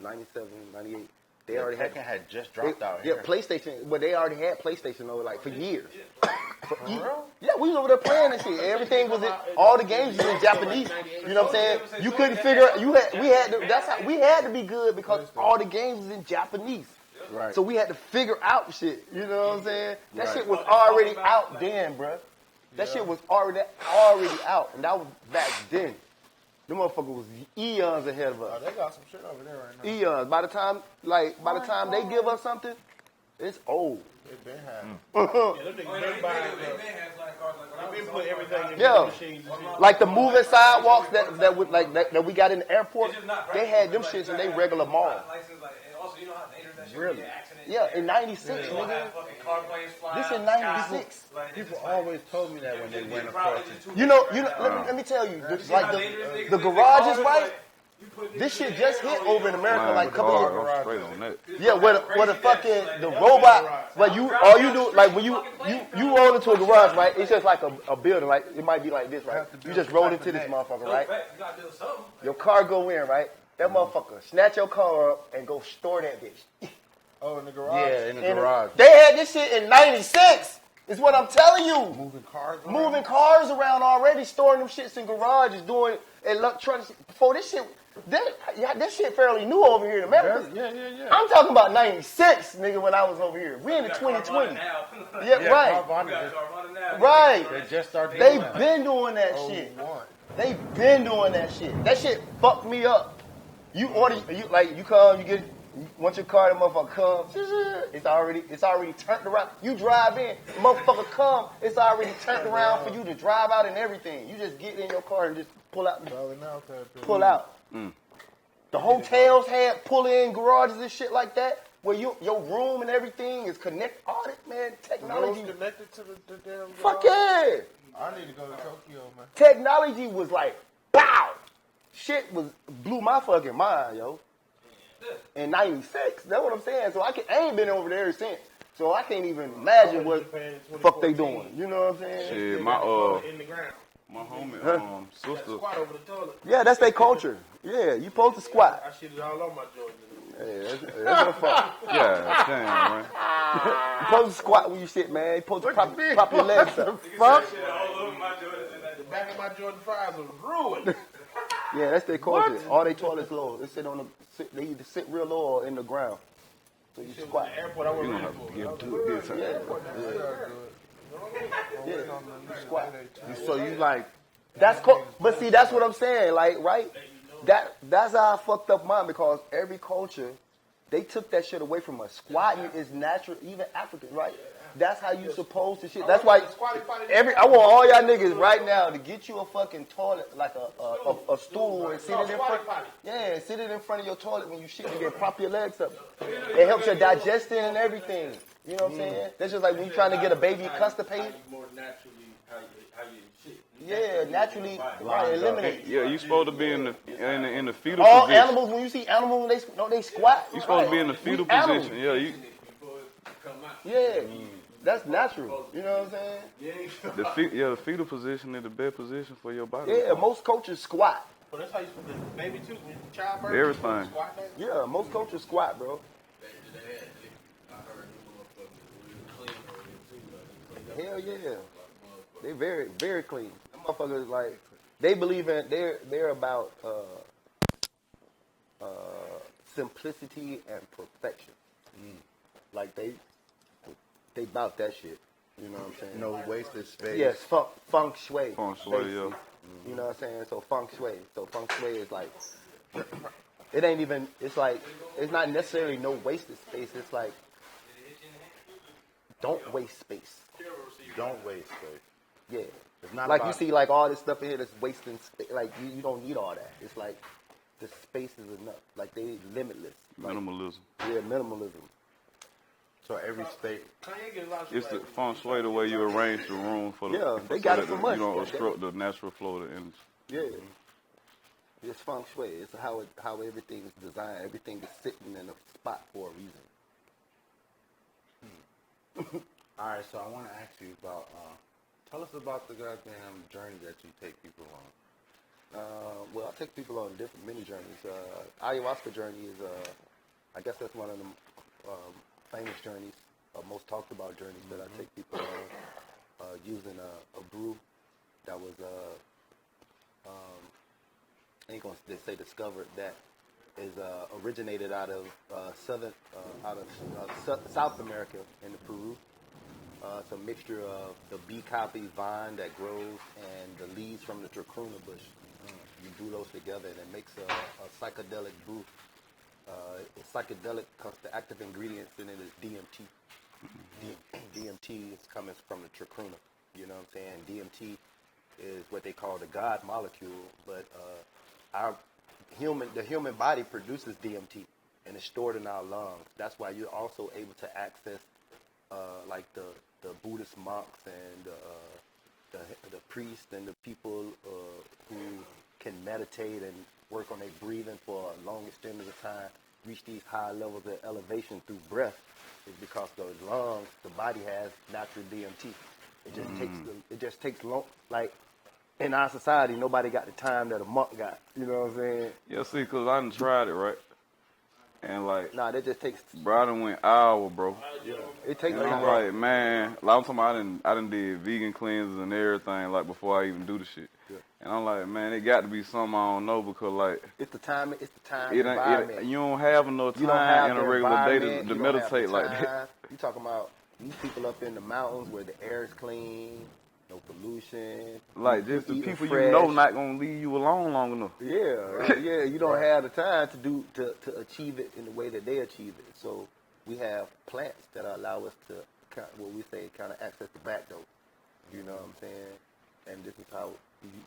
97, 98. They already had Tekken had just dropped out yeah, here. PlayStation, but they already had PlayStation over like for years. Yeah, we was over there playing and shit. Everything was in, all the games was in Japanese. You know what I'm saying? You couldn't figure. We had to be good because all the games was in Japanese. Right. So we had to figure out shit. You know what I'm saying? That shit was already out then, bruh. That shit was already out, and that was back then. Them motherfuckers was eons ahead of us. Oh, they got some shit over there right now. Eons. By the time they give us something, it's old. They been having. Yeah, them niggas been buying. They been putting everything in Yeah. machines. and shit. Like the moving sidewalks that we got in the airport, they had them shits in they regular mall. Really? Yeah, in '96, nigga. This in '96. People always told me that when they went across it. You know. Let me tell you, like the garages, right? This shit just hit over in America like a couple of years. I'm straight on that. Yeah, where the fucking the robot, but all you do like when you roll into a garage, right? It's just like a building, like it might be like this, right? You just roll into this motherfucker, right? Your car go in, right? That motherfucker snatch your car up and go store that bitch. Oh, in the garage? Yeah, in the garage. They had this shit in '96. Is what I'm telling you. Moving cars around? Moving cars around already, storing them shits in garages, doing electronics. Before this shit, this shit fairly new over here in America. Yeah. I'm talking about '96, nigga, when I was over here. We in the 2020. Yeah, right. Right. They just started They doing that. been doing that Oh, shit. one. They been doing that shit. That shit fucked me up. You order, you come, you get Once your car, the motherfucker comes, it's already turned around. You drive in, the motherfucker come, it's already turned around for you to drive out and everything. You just get in your car and just pull out. Pull out. The hotels had pull-in garages and shit like that, where your room and everything is connected. All that, man, technology. Connected to the damn. Fuck yeah. I need to go to Tokyo, man. Technology was like, pow. Shit blew my fucking mind, yo. In 96, that's what I'm saying. So I ain't been over there since. So I can't even imagine what the fuck they doing. You know what I'm saying? Shit, In the ground. my homie, sister. Squat over the toilet. Yeah, that's their culture. Yeah, you supposed to squat. I shitted all on my Jordan. Yeah, that's what fuck. Yeah, damn, man. You supposed to squat when you shit, man. You supposed to prop your legs up. Fuck. The back of my Jordan 5s was ruined. Yeah, that's their culture. All their toilets low. They they either sit real low or in the ground. So you squat. The airport I went You ready gonna for. have to Yeah, squat. So you like, That's cool. But see, that's what I'm saying. Like, right? That's how I fucked up mine, because every culture, they took that shit away from us. Squatting is natural, even African, right? That's how you supposed to shit. That's why I want all y'all niggas right now to get you a fucking toilet, like a stool, and sit it in front. Yeah, sit it in front of your toilet when you shit, and then prop your legs up. It helps your digestion and everything. You know what I'm saying? That's just like when you trying to get a baby constipated. More naturally how you shit. Yeah, naturally, right, eliminate. Yeah, you supposed to be in the fetal All position. animals, when you see animals, they squat. You supposed to be in the fetal Animals. position. Yeah, Yeah, that's natural. You know what I'm saying? the fetal position is the best position for your body. Yeah, most cultures squat. Well, that's how you put the baby too. When childbirth. Everything. Squat down. Yeah, most cultures squat, bro. Hell yeah. They very, very clean. Them motherfuckers, like, they believe in, they're about simplicity and perfection. Like, they about that shit. You know what I'm saying? no wasted space. Yes, feng shui. Feng shui, basically. yeah. You know what I'm saying? So feng shui. So feng shui is like, it ain't even, it's like, it's not necessarily no wasted space. It's like, don't waste space. Don't waste space. Yeah. It's not Like about, you see like all this stuff in here that's wasting space. Like you don't need all that. It's like the space is enough. Like they limitless. Like, Minimalism. yeah, minimalism. so every state. Kanye get a lot of It's the shit. feng shui the way you arrange the room for the. Yeah, they so got that it from you us. don't obstruct the natural flow of the energy. Yeah. It's feng shui. It's how everything is designed. Everything is sitting in a spot for a reason. All right, so I want to ask you about, tell us about the goddamn journey that you take people on. Well, I take people on many journeys. Ayahuasca journey is, I guess that's one of the famous journeys, most talked about journeys that I take people on, using a brew that was, ain't gonna say discovered, that is originated out of South America in Peru. It's a mixture of the bee copy vine that grows and the leaves from the tracuna bush. You brew those together and it makes a psychedelic brew. It's psychedelic because the active ingredients in it is DMT. DMT is coming from the tracuna. You know what I'm saying? DMT is what they call the God molecule, but the human body produces DMT and it's stored in our lungs. That's why you're also able to access like the Buddhist monks and the priests and the people who can meditate and work on their breathing for a long extent of time, reach these high levels of elevation through breath, is because the lungs, the body has natural DMT. It just takes long. Like in our society, nobody got the time that a monk got. You know what I'm saying? Yeah, see, because I done tried it, right? And like, Nah, that just takes. bro, I done went hour, bro. It takes. And I'm like, man, like, I'm talking about I done did vegan cleanses and everything, like, before I even do the shit. Yeah. And I'm like, man, it got to be something I don't know, because, like, It's the time. It's the time. you environment. don't have enough You don't have time in the a regular day environment, to you don't have meditate the like time. that. You talking about these people up in the mountains where the air is clean, no pollution. Like just the eating people fresh. you know not gonna leave you alone long enough. Yeah. You don't have the time to achieve it in the way that they achieve it. So we have plants that allow us to what we say kind of access the back door. You know what I'm saying? And this is how,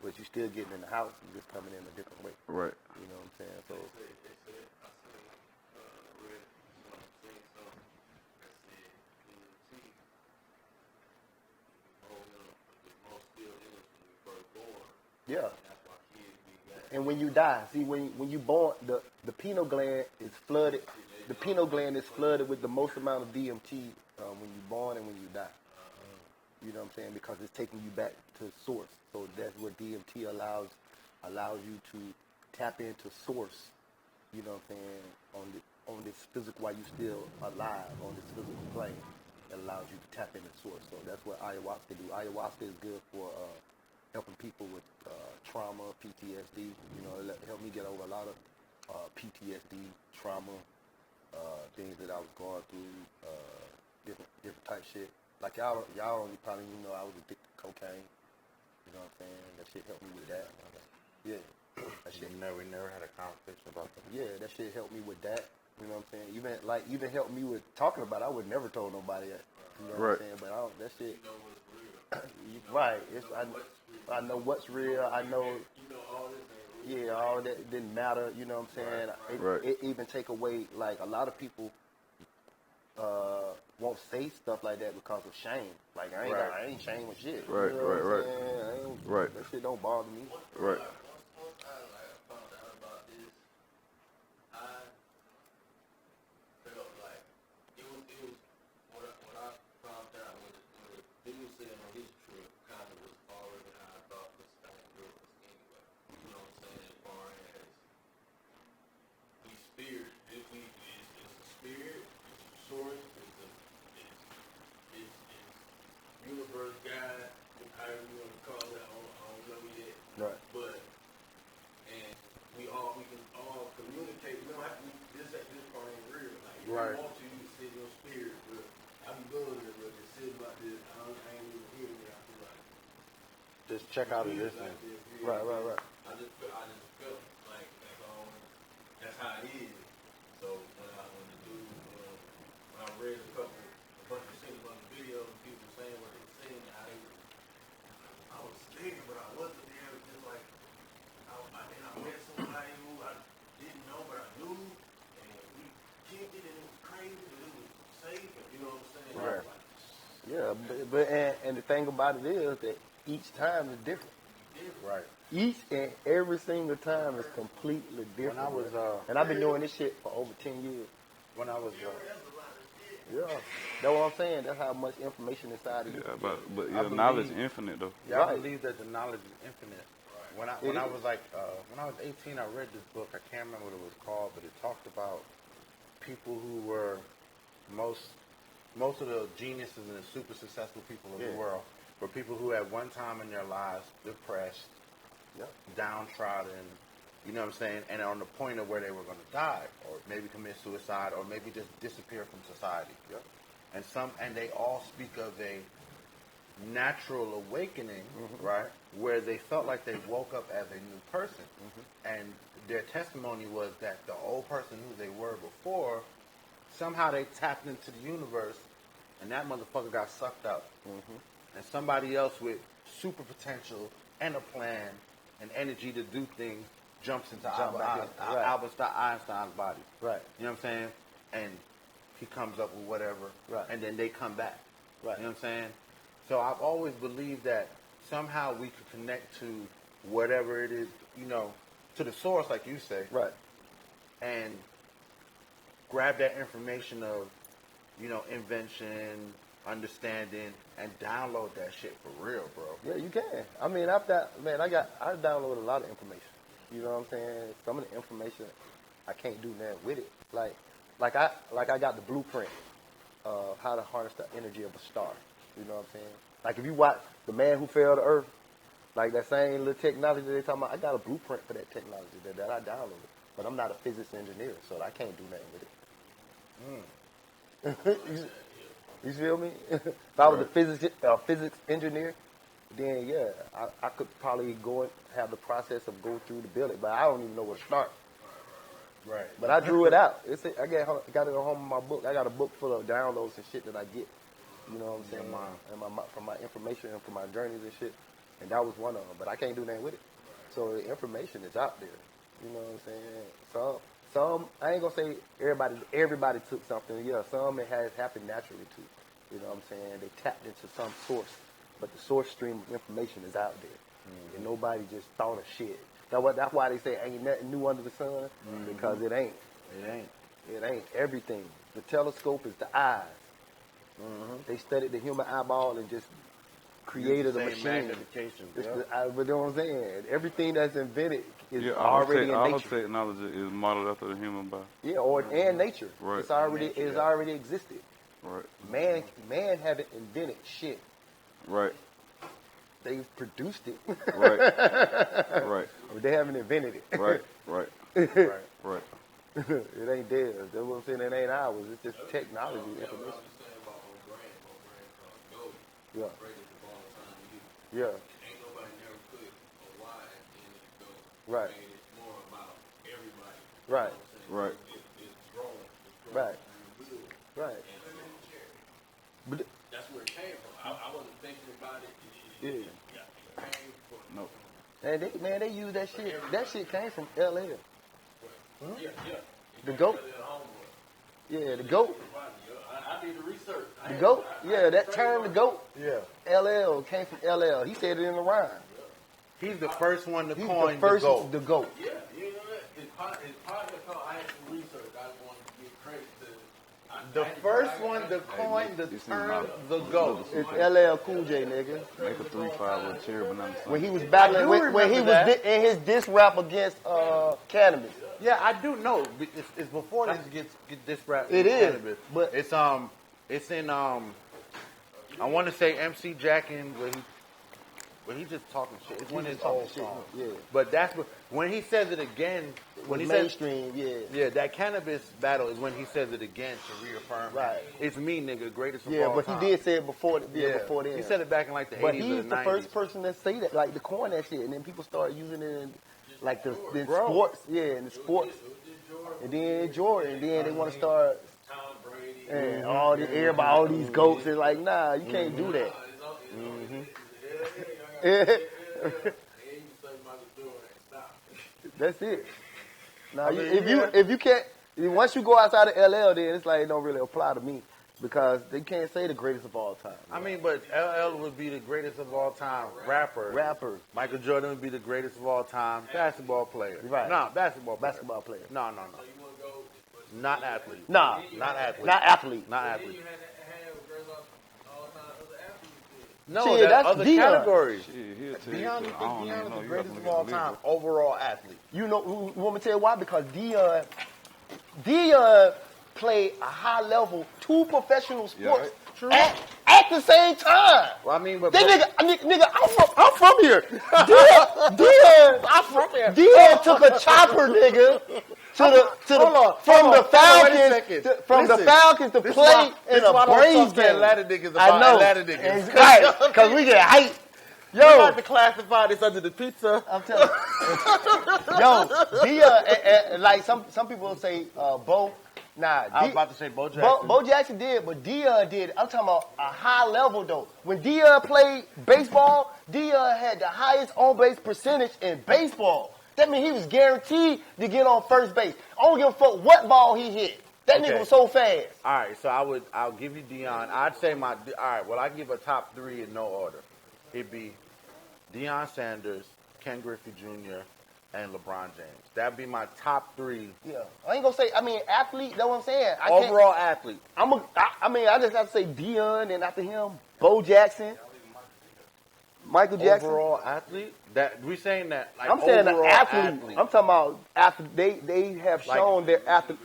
but you still getting in the house. You just coming in a different way. Right. You know what I'm saying? So. Yeah. And when you die, see, when you born, the pineal gland is flooded. The pineal gland is flooded with the most amount of DMT when you born and when you die. You know what I'm saying? Because it's taking you back to source. So that's what DMT allows you to tap into source. You know what I'm saying? On this physical, while you still alive on this physical plane, it allows you to tap into source. So that's what ayahuasca do. Ayahuasca is good for helping people with trauma, PTSD. You know, it helped me get over a lot of PTSD, trauma, things that I was going through, different type shit. Like y'all only probably I was addicted to cocaine. You know what I'm saying? That shit helped me with that. Yeah, that shit. We never had a conversation about that. Yeah, that shit helped me with that. You know what I'm saying? Even helped me with talking about it. I would never told nobody that. You know what I'm saying? But that shit. Right. I know what's real. I know. Yeah, all that didn't matter. You know what I'm saying? It even take away, like, a lot of people won't say stuff like that because of shame. Like, I ain't shame with shit. Right, you know right. Right. That shit don't bother me. Right. Once I found out about this, I felt like it was what I found out was what Bill said on his trip kind of was already how I thought this thing was anyway. You know what I'm saying? As far as we spirit, it's a spirit, it's a source, it's universe, God, however you want to call it. I don't know yet. Right. But we can all communicate. We don't have to. This part ain't real. Like if you want to, you can sit in your spirit. But I be doing it, but just sitting about this. I ain't even hearing it. I feel like Just check out a distance. Right. I just felt like that's how it is. So when I read a bunch of things on the video, and people saying what they were saying, I was scared, but I wasn't there. Just like I met somebody who I didn't know, but I knew, and we kicked it, and it was crazy, but it was safe. And you know what I'm saying? Right. Like, Yeah, and the thing about it is that each time is different. Right. Each and every single time is completely different. When I was, and I've been doing this shit for over 10 years. when I was, Yeah. That's what I'm saying. That's how much information inside of you. Yeah, but I your knowledge believe- infinite though. yeah, I Right. believe that the knowledge is infinite. When I It was like, when I was 18, I read this book. I can't remember what it was called, but it talked about people who were most of the geniuses and the super successful people in the world were people who at one time in their lives depressed, downtrodden, you know what I'm saying, and on the point of where they were going to die, or maybe commit suicide, or maybe just disappear from society. And they all speak of a natural awakening, right, where they felt like they woke up as a new person, and their testimony was that the old person who they were before, somehow they tapped into the universe, and that motherfucker got sucked up, and somebody else with super potential and a plan and energy to do things jumps into Albert Einstein's body. Right. You know what I'm saying? And he comes up with whatever, and then they come back. Right. You know what I'm saying? So I've always believed that somehow we could connect to whatever it is, you know, to the source, like you say, Right. and grab that information of, you know, invention, understanding, and download that shit for real, bro. Yeah, you can. I mean, I downloaded a lot of information. You know what I'm saying? Some of the information I can't do nothing with it. Like I got the blueprint of how to harness the energy of a star. You know what I'm saying? Like if you watch The Man Who Fell to Earth, like that same little technology they talking about, I got a blueprint for that technology that I downloaded. But I'm not a physics engineer, so I can't do nothing with it. You feel me? If I was a physics engineer, then yeah, I could probably go and have the process of go through to build it, but I don't even know where to start. Right. But I drew it out. I got it at home in my book. I got a book full of downloads and shit that I get. You know what I'm saying? And from my information and from my journeys and shit. And that was one of them. But I can't do nothing with it. So the information is out there. You know what I'm saying? Some I ain't gonna say everybody took something. Yeah, some it has happened naturally too. You know what I'm saying? They tapped into some source. But the source stream of information is out there. Mm-hmm. And nobody just thought of shit. That's why they say ain't nothing new under the sun, because it ain't. It ain't. Everything. The telescope is the eyes. Mm-hmm. They studied the human eyeball and just created a machine. Magnification. But you know what I'm saying? Everything that's invented is all already in all nature. technology is modeled after the human body. Yeah, and nature. Right. It's already existed. Right. Man haven't invented shit. Right. They've produced it. Right. Right. But they haven't invented it. Right. Right. Right. It ain't theirs. That's what I'm saying. It ain't ours. It's just technology. Information. Yeah. Yeah. Ain't nobody never put a Y in it, though. Right. I mean, it's more about everybody. Right. Right. It's growing. Right. Right. But That's where it came from. I wasn't thinking about it. yeah. It came from. No. And they use that shit. That shit came from LL. Yeah. The GOAT. Yeah, the GOAT. I did the research. The GOAT. Yeah, that term, the GOAT. Yeah. LL came from LL. He said it in the rhyme. He's the first one to He's coin the first, the GOAT. the GOAT. Yeah, you know that. It's part of I had some research. I wanted to give credit to. The first one to coin the term the GOAT. It's LL Cool J, nigga. Make a 3-5 with cherry banana. When he was battling, I do when he remember was that. in his diss rap against Cannabis. Yeah, I do know. It's before this gets this rap. It is, Cannabis. but- it's in I want to say MC Jackin when he just talking shit. It's one of his talking old shit, songs. yeah. But that's when he says it again. When he says Mainstream, that Cannabis battle is when he says it again to reaffirm. Right. It's me, nigga, greatest of yeah. all But time. he did say it before. Before then. He said it back in like the But 80s he's or the 90s. first person to say that, like to coin that shit, and then people started using it in like the Bro. sports, in the sports, and then Jordan, and then they want to start Tom Brady. and all these goats. It's like, nah, you can't do that. That's it. Now, I mean, if you can't, once you go outside of LL, then it's like it don't really apply to me because they can't say the greatest of all time. I mean, but LL would be the greatest of all time rapper. Rappers, Michael Jordan would be the greatest of all time basketball player. Right. Nah, basketball player. basketball player. No. Not athlete. Nah, Not athlete. not athlete. Not athlete. No, Shit, that's that's other Deion. categories. Shit, he'll tell Deion you. is I don't even know. the You greatest got of to all look at the time list. overall athlete. You want me to tell you why? Because Deion played a high level, 2 professional sports True. at the same time. Well, I mean, but That nigga, I'm from here. Deion, I'm from here. Deion took a chopper, nigga, from the Falcons to play in a Braves game. Atlanta niggas I about know. Atlanta niggas. Right, because we get hype. You Yo, have to classify this under the pizza. I'm telling you. Yo, Deion, like some people say, Bo. Nah, I was about to say Bo Jackson. Bo Jackson did, but Deion did. I'm talking about a high level though. When Deion played baseball, Deion had the highest on-base percentage in baseball. That means he was guaranteed to get on first base. I don't give a fuck what ball he hit. That nigga was so fast. All right, so I'll give you Deion. I'd say all right, well, I give a top 3 in no order. It'd be Deion Sanders, Ken Griffey Jr., and LeBron James. That'd be my top 3. Yeah, I ain't gonna say. I mean, athlete. That's what I'm saying. Overall athlete. I just have to say Deion, and after him, Bo Jackson, Michael Jackson. Overall athlete? That we saying that like I'm saying an overall athlete. I'm talking about after they have Like- shown their athlete.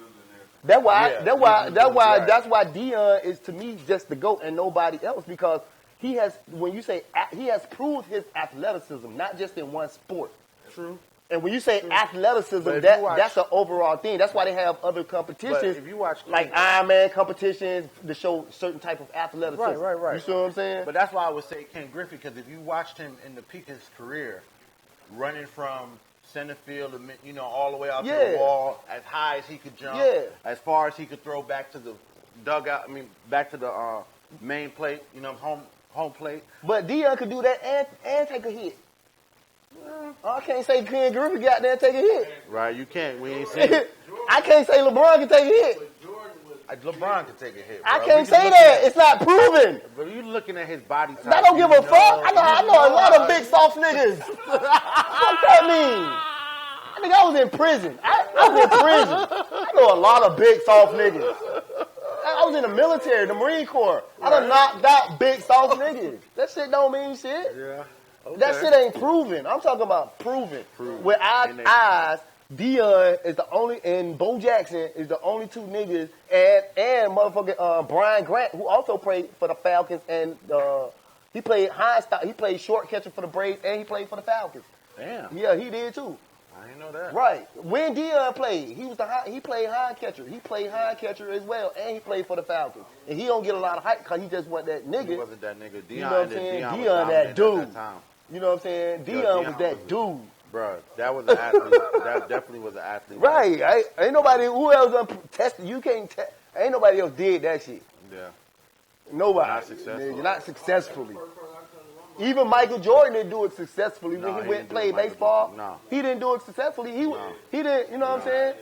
That's why right. that's why Deion is to me just the GOAT and nobody else because he has when you say he has proved his athleticism not just in one sport. True. And when you say athleticism, But if you watch- that's an overall thing. That's why they have other competitions. But if you watch like Ironman competitions to show certain type of athleticism. Right. You see what I'm saying? But that's why I would say Ken Griffey, because if you watched him in the peak of his career, running from center field, all the way out to the wall, as high as he could jump, as far as he could throw back to the dugout, back to the main plate, home plate. But Deion could do that and take a hit. I can't say Ken Griffey got there and take a hit. Right, you can't. We ain't seen it. I can't say LeBron can take a hit. LeBron can take a hit, bro. I can't say that. It's not proven. But you looking at his body type. I don't give a fuck. I know a lot of big soft niggas. What that mean? I think I was in prison. I was in prison. I know a lot of big soft niggas. I was in the military, the Marine Corps. I done knocked out big soft niggas. That shit don't mean shit. Yeah. Okay. That shit ain't proven. I'm talking about proven. With our eyes, Deion is the only, and Bo Jackson is the only two niggas, and motherfucking Brian Grant, who also played for the Falcons, and he played he played short catcher for the Braves, and he played for the Falcons. Damn. Yeah, he did too. I didn't know that. Right. When Deion played, he played hind catcher. He played hind catcher as well, and he played for the Falcons. And he don't get a lot of hype because he just wasn't that nigga. He wasn't that nigga. Deion, you know what I'm saying? Deion that dude. At that time. You know what I'm saying? Deion was that dude. Bro, that was an athlete. That definitely was an athlete. Right. Ain't nobody, who else tested? You can't test. Ain't nobody else did that shit. Yeah. Nobody. Not successfully. Nigga, not successfully. Even Michael Jordan didn't do it successfully when he went and played baseball. No. He didn't do it successfully. He didn't, you know what I'm saying?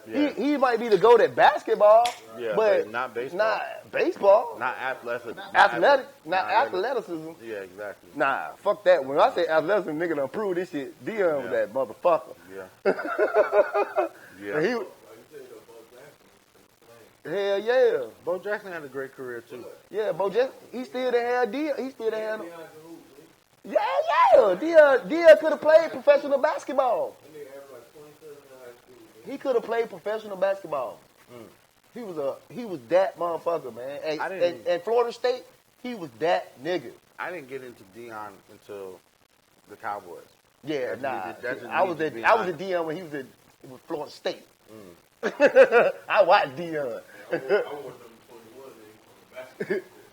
Yeah. He might be the GOAT at basketball, but not baseball. Not baseball. Not athleticism. Not athleticism. Yeah, exactly. Nah, fuck that. When I say athleticism, nigga done prove this shit. Deion was that motherfucker. Yeah. Yeah. Hell yeah. Bo Jackson had a great career too. Yeah, Bo Jackson, he still done had Deion. He still done had him. Yeah. Deion could have played professional basketball. He could have played professional basketball. He was that motherfucker, man. And Florida State, he was that nigga. I didn't get into Deion until the Cowboys. Yeah, I was at Deion when he was with Florida State. I watched Deion.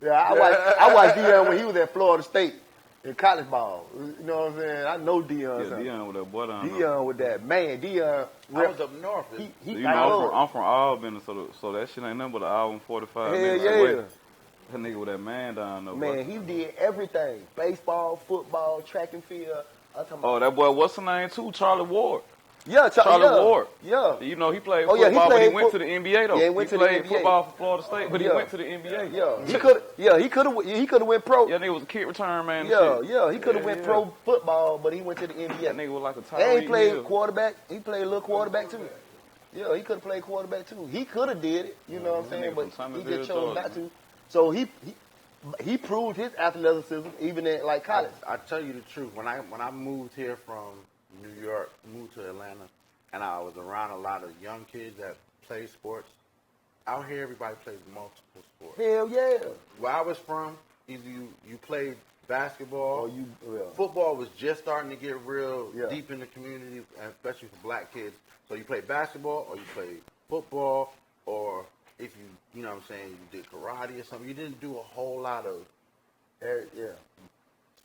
I watched Deion when he was at Florida State in college ball. You know what I'm saying? I know Deion. Yeah, Deion with that boy down there. Deion with that man. Deion. I was up north. I'm from Auburn, so that shit ain't nothing but an hour and 45 minutes away. That nigga with that man down there. Man, he did everything: baseball, football, track and field. That boy, what's his name too? Charlie Ward. Yeah, Charlie Ward. Yeah. You know, he played football, but he went to the NBA though. Yeah, he played football for Florida State, but he went to the NBA. Yeah. He could have went pro. Yeah, nigga was a kick return man. He could have went pro football, but he went to the NBA. That nigga was like a Tyreek And he played Hill. quarterback. He played a little quarterback too. Yeah, he could have played quarterback too. He could have did it, you know what I'm saying, but he just chose not to. So he proved his athleticism even in like college. I tell you the truth. When I moved here from New York, moved to Atlanta, and I was around a lot of young kids that play sports. Out here, everybody plays multiple sports. Hell yeah. Where I was from, either you played basketball, football was just starting to get real deep in the community, especially for black kids. So you played basketball, or you played football, or if you know what I'm saying, you did karate or something. You didn't do a whole lot of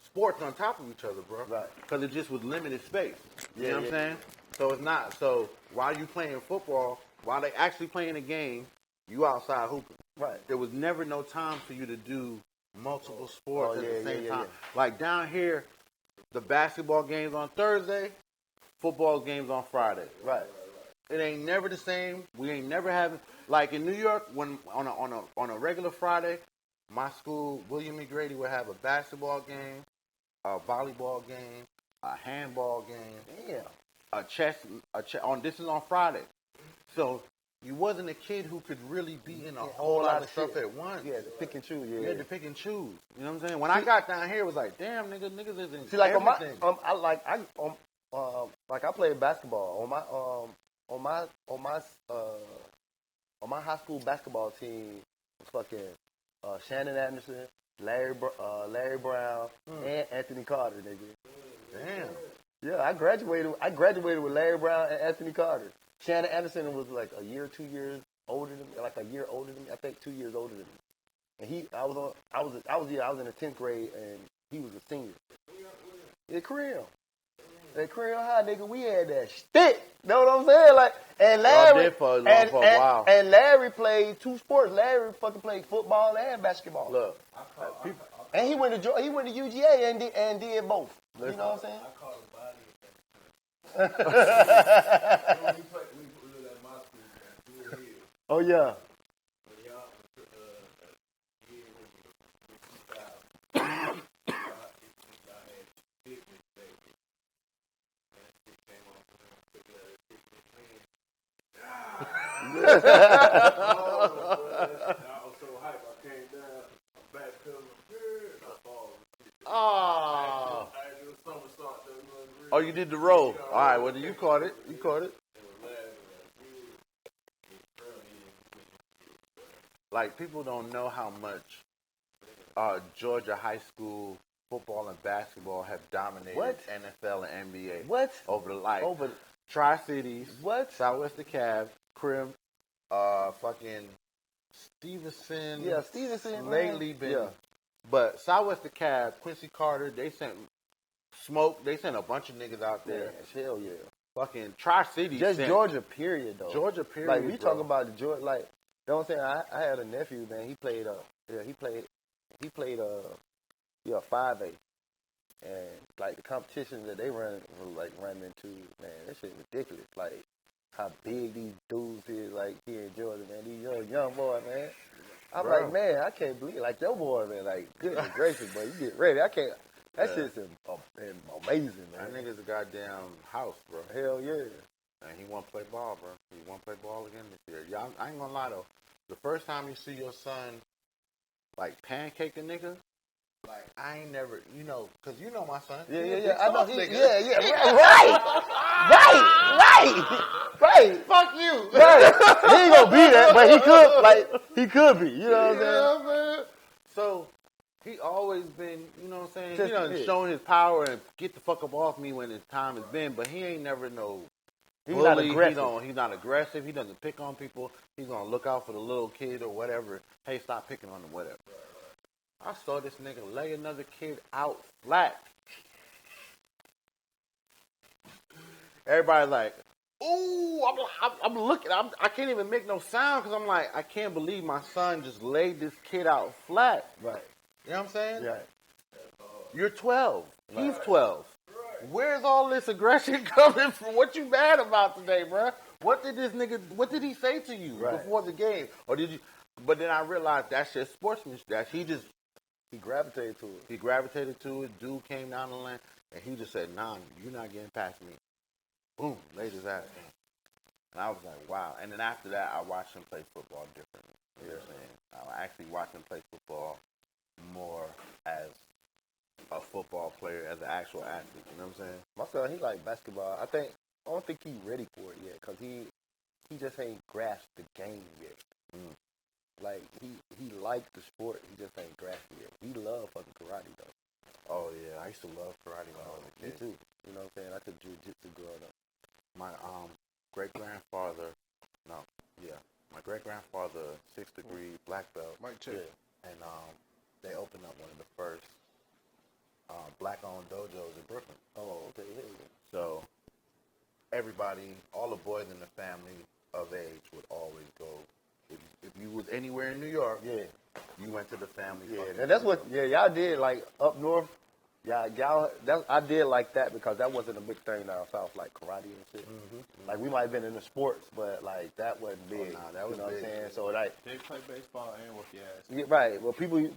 sports on top of each other, bro. Right. Because it just was limited space. You know what I'm saying? So it's not. So while you playing football, while they actually playing a game, you outside hooping. Right. There was never no time for you to do multiple sports at the same time. Yeah. Like down here, the basketball games on Thursday, football games on Friday. Right. It ain't never the same. We ain't never having like in New York when on a regular Friday, my school William E. Grady would have a basketball game, a volleyball game, a handball game, a chess on this is on Friday. So you wasn't a kid who could really be in a whole lot of stuff at once. Yeah, to pick and choose. Yeah, you had to pick and choose. You know what I'm saying? When I got down here, it was like, damn, niggas is in See, like everything. I played basketball on my high school basketball team. Was fucking Shannon Anderson, Larry Brown, and Anthony Carter, nigga. Damn. Yeah, I graduated with Larry Brown and Anthony Carter. Shannon Anderson was like a year, 2 years older than me, like a year older than me. I think 2 years older than me. And I was in the 10th grade and he was a senior. At Creel. At Creel High, nigga, we had that shit. Know what I'm saying? Like, and Larry did for a while. And Larry played 2 sports. Larry fucking played football and basketball. Look, and he went to UGA and did both. You know what I'm saying? I call it body. We put at my school, man. Here. Oh yeah. But y'all, here when you had fitness day. And it came on I was so hyped, I came down, I'm back and I fall. oh. I did a somersault. Oh, you did the roll. All right, well, you caught it. You caught it. Like, people don't know how much Georgia high school football and basketball have dominated NFL and NBA. What? Over Tri-Cities. What? Southwest DeKalb, Crim, fucking Stevenson. Yeah, Stevenson. Lately man. been. Yeah. But Southwest DeKalb, Quincy Carter, they sent Smoke. They sent a bunch of niggas out there. Yeah, hell yeah. Fucking Tri-Cities. Just Georgia, period, though. Georgia, period. Like, we talk about the Georgia, like, you know what I'm saying? I had a nephew, man. He played 5A. And, like, the competitions that they run into, man, that shit ridiculous. Like, how big these dudes is, like, here in Georgia, man. These young boys, man. I'm like, man, I can't believe, like, your boy, man, like, goodness gracious, boy, you get ready. That shit's amazing, man. That nigga's a goddamn house, bro. Hell yeah. And he want to play ball, bro. He want to play ball again this year. Y'all, I ain't gonna lie, though. The first time you see your son, like, pancake a nigga, like, I ain't never, you know, because you know my son. Yeah. I know. Nigga. Right. Fuck you. Right. He ain't gonna be that, but he could be. You know what I'm saying? Man. So, he always been, you know what I'm saying? Just He done showing his power and get the fuck up off me when his time has been, but he ain't never no He's not bully. aggressive. He's not aggressive. He doesn't pick on people. He's gonna look out for the little kid or whatever. Hey, stop picking on him, whatever. I saw this nigga lay another kid out flat. Everybody's like, ooh, I'm looking. I can't even make no sound because I'm like, I can't believe my son just laid this kid out flat. Right. You know what I'm saying? Right. You're 12. He's 12. Where's all this aggression coming from? What you mad about today, bro? What did he say to you before the game? Or did you? But then I realized that's just sportsmanship. He gravitated to it. He gravitated to it. Dude came down the lane, and he just said, nah, you're not getting past me. Boom, laid his ass down. And I was like, wow. And then after that, I watched him play football differently. You know what I'm saying? I actually watched him play football more as a football player, as an actual athlete. You know what I'm saying? My son, he like basketball. I don't think he's ready for it yet because he just ain't grasped the game yet. Mm. Like, he liked the sport, he just ain't grasped it yet. He loved fucking karate, though. Oh, yeah. I used to love karate when I was a kid. Me too. You know what I'm saying? I took jiu-jitsu growing up. My great-grandfather, my great-grandfather, 6th degree black belt. Mike check. Yeah. And they opened up one of the first black-owned dojos in Brooklyn. Oh, okay. So everybody, all the boys in the family of age would always go. If you was anywhere in New York, you went to the family. Yeah, and that's what y'all did, like up north. I did like that because that wasn't a big thing down south, like karate and shit. Mm-hmm. Like we might have been in the sports, but like that wasn't big. Oh, nah, that was you know big. what I'm saying? So like They play baseball and whoop your ass. yeah, right. Well, people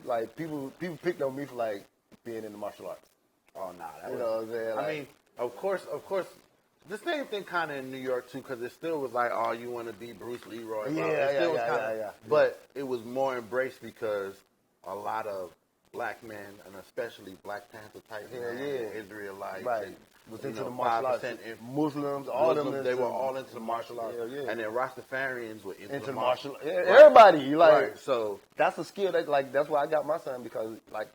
picked on me for like being in the martial arts. Oh, nah. That You was, know what I'm saying? Like, I mean, of course, the same thing kind of in New York, too, because it still was like, oh, you want to be Bruce Leroy. Yeah. But it was more embraced because a lot of black men, and especially Black Panther type men, Israelites, right, was into the martial arts. Muslims, all them. They were all into the martial arts. Yeah. And then Rastafarians were into the martial arts. Yeah, everybody, like, right. So that's a skill that's why I got my son because like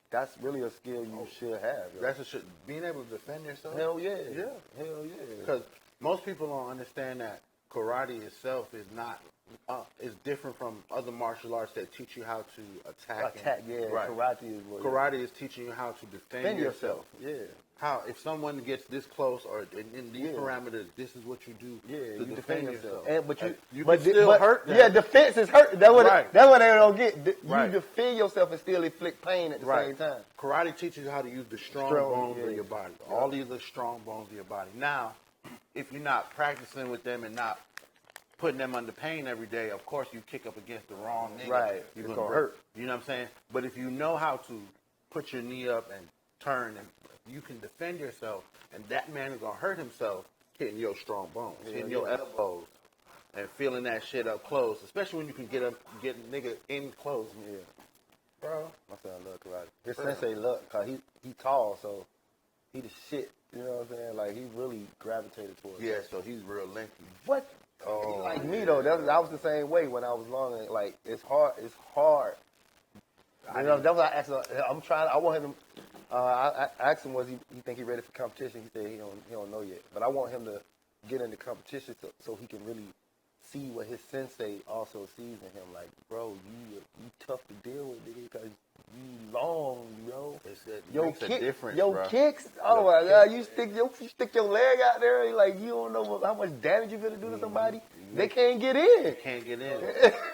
that's really a skill you should have. Yo. That's a shit. Being able to defend yourself. Hell yeah. Yeah. Hell yeah. Because most people don't understand that karate itself is not is different from other martial arts that teach you how to attack. Right. Karate is what Karate is teaching you how to defend yourself. Yeah. How if someone gets this close or in these parameters, this is what you do to you defend yourself. But you can still hurt them. Yeah, defense is hurt. That's what that's what they don't get. Right. You defend yourself and still inflict pain at the same time. Karate teaches you how to use the strong bones of your body. All these are strong bones of your body. Now, if you're not practicing with them and not putting them under pain every day, of course you kick up against the wrong nigga. Right. You're It's gonna gonna hurt. You know what I'm saying? But if you know how to put your knee up and turn, and you can defend yourself, and that man is gonna hurt himself hitting your strong bones, hitting your elbows, and feeling that shit up close. Especially when you can get a nigga in close. Yeah. Bro, My son love karate. His sensei look, cause he tall, so he the shit. You know what I'm saying? Like he really gravitated towards. yeah. So he's real lengthy. What? Oh, Like me though, I was the same way when I was long. Like it's hard. It's hard. You know, that's what I asked. I'm trying. I want him to. I asked him, was he think he ready for competition? He said he don't know yet. But I want him to get into competition so he can really see what his sensei also sees in him. Like, bro, you tough to deal with, nigga, because you long, yo. Your kicks. Oh my God, you stick your leg out there, like you don't know how much damage you're gonna do to somebody. They can't get in. They can't get in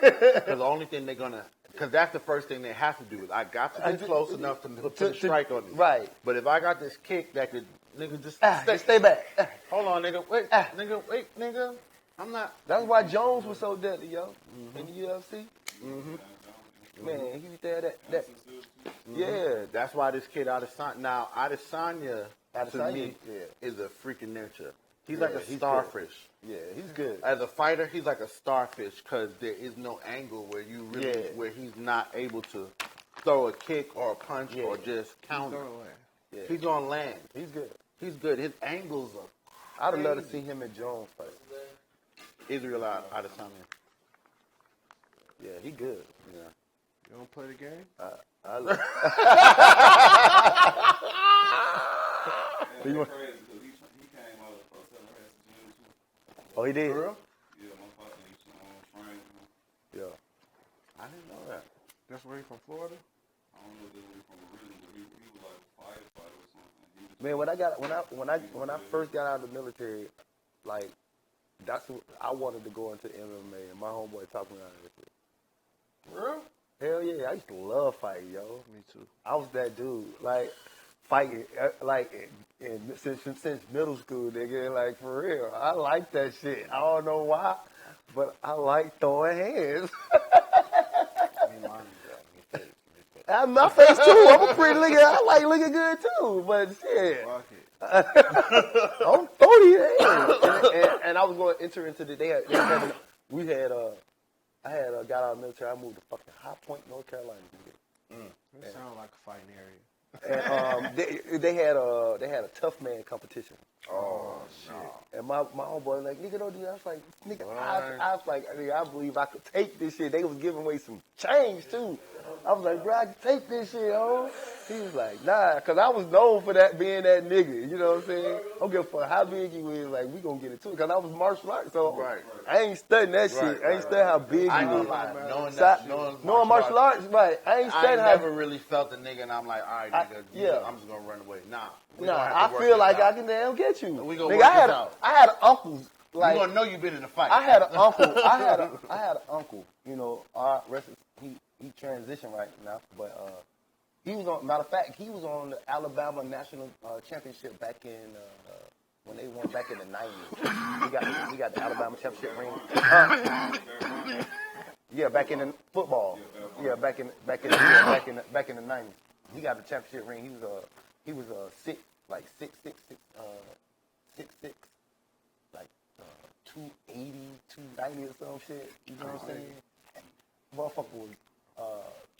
because the only thing they're gonna. Because that's the first thing they have to do is I got to get close enough to put a strike on you. Right. But if I got this kick that could, nigga, just stay back. Hold on, nigga. Wait, nigga. I'm not. That's why Jones was so deadly, yo, in the UFC. Mm-hmm. Man, he was there. That. Yeah. That's why this kid Adesanya to me is a freaking nature. He's like a starfish. Yeah, he's good. As a fighter, he's like a starfish because there is no angle where you really, where he's not able to throw a kick or a punch or just counter. Yeah. He's gonna land. He's good. He's good. His angles are. I'd love to see him and Jones fight. Israel Adesanya. Yeah, he good. Yeah. You don't play the game? I love. Crazy because he came out of Psychedelics too. Oh, he did? For real? Yeah, my partner used to train. Yeah. I didn't know that. That's where he from, Florida? I don't know if they were from originally, but he was like a firefighter or something. He was Man, when I first got out of the military, like that's what I wanted to go into MMA, and my homeboy talked me out of it. For real? Hell yeah, I used to love fighting, yo. Me too. I was that dude, like fighting, like since middle school, nigga. Like for real, I like that shit. I don't know why, but I like throwing hands. My face too. I'm a pretty nigga. I like looking good too, but shit. I'm 30 and I was going to enter into the day. I had got out of the military. I moved to fucking High Point, North Carolina. It sounds like a fighting area. And they had a tough man competition. Oh shit! And my homeboy like, nigga, don't do that. I was like, nigga, I was like, nigga, I believe I could take this shit. They was giving away some change too. I was like, bro, I can take this shit, yo. He was like, nah, because I was known for that being that nigga. You know what I'm saying? I don't give a fuck how big you is. Like, we gonna get it too. Because I was martial arts, so I ain't studying that shit. I ain't studying how big you is. Knowing martial arts, right? I ain't studying how. I never really felt the nigga, and I'm like, all right, nigga, I'm just gonna run away. Nah, I feel like I can damn get you. We gonna nigga, work I had an uncle. Like, you gonna know you been in a fight. I had an uncle. I had an uncle. You know, he transitioned right now, but he was on. Matter of fact, he was on the Alabama National Championship back in when they won back in the '90s. He got the Alabama Championship ring. Yeah, back in the football. Yeah, back in the '90s. He got the championship ring. He was 6'6", like 280, 290 or some shit. You know what I'm saying? Motherfucker was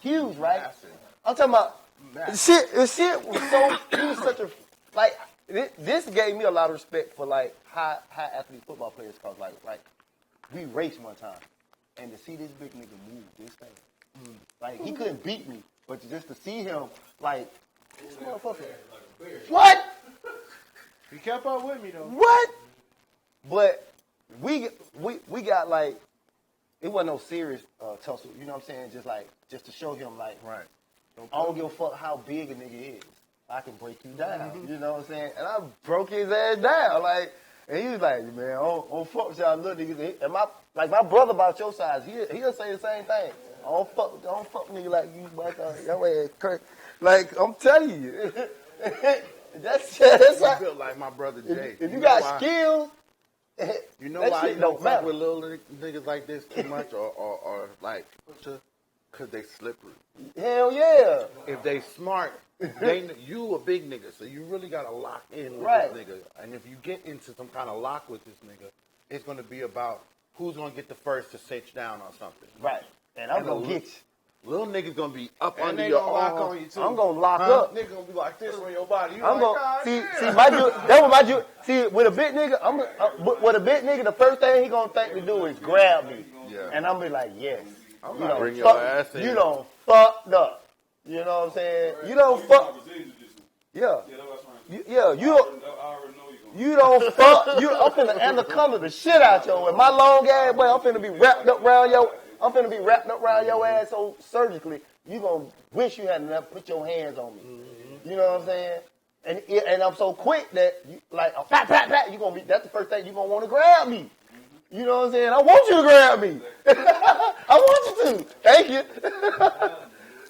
huge, right? Massive. I'm talking about the shit was so. He was such a like. This gave me a lot of respect for like high athlete football players, cause like we raced one time, and to see this big nigga move this thing, like he couldn't beat me, but just to see him like this motherfucker. What? He kept up with me though. What? But we got like it wasn't no serious tussle. You know what I'm saying? Just to show him like Right. I don't give a fuck how big a nigga is. I can break you down. You know what I'm saying? And I broke his ass down. Like, and he was like, man, I don't fuck with y'all little niggas. And my brother about your size, he'll say the same thing. I don't fuck nigga like you, but your ass crazy. Like, I'm telling you. that's You built like my brother Jay. if you got skills, You know that why shit you don't fuck matter. with little niggas like this too much, or like, because they slippery. Hell yeah. If they smart, you a big nigga, so you really gotta lock in with Right. this nigga. And if you get into some kind of lock with this nigga, it's gonna be about who's gonna get the first to sit down on something. Right. And I'm going to get you. Little niggas gonna be up And under they your gonna lock arm. on you too. I'm going to lock up. Nigga gonna be like this on your body. You I'm like, going God see damn. my that was my see with a big nigga. With a big nigga, the first thing he gonna think to do is grab me, Yeah. and I'm be like, yes, I'm you not don't bring your fuck, ass in. you don't fucked up. You know what I'm saying? You don't fuck. Yeah, you don't. You don't fuck. I'm finna anaconda the shit out your with my long ass boy. I'm finna be wrapped up around your ass so surgically. You gonna wish you hadn't never put your hands on me. You know what I'm saying? And I'm so quick that you, like a pat pat pat. You gonna be. That's the first thing you gonna want to grab me. You know what I'm saying? I want you to grab me. I want you to. Thank you.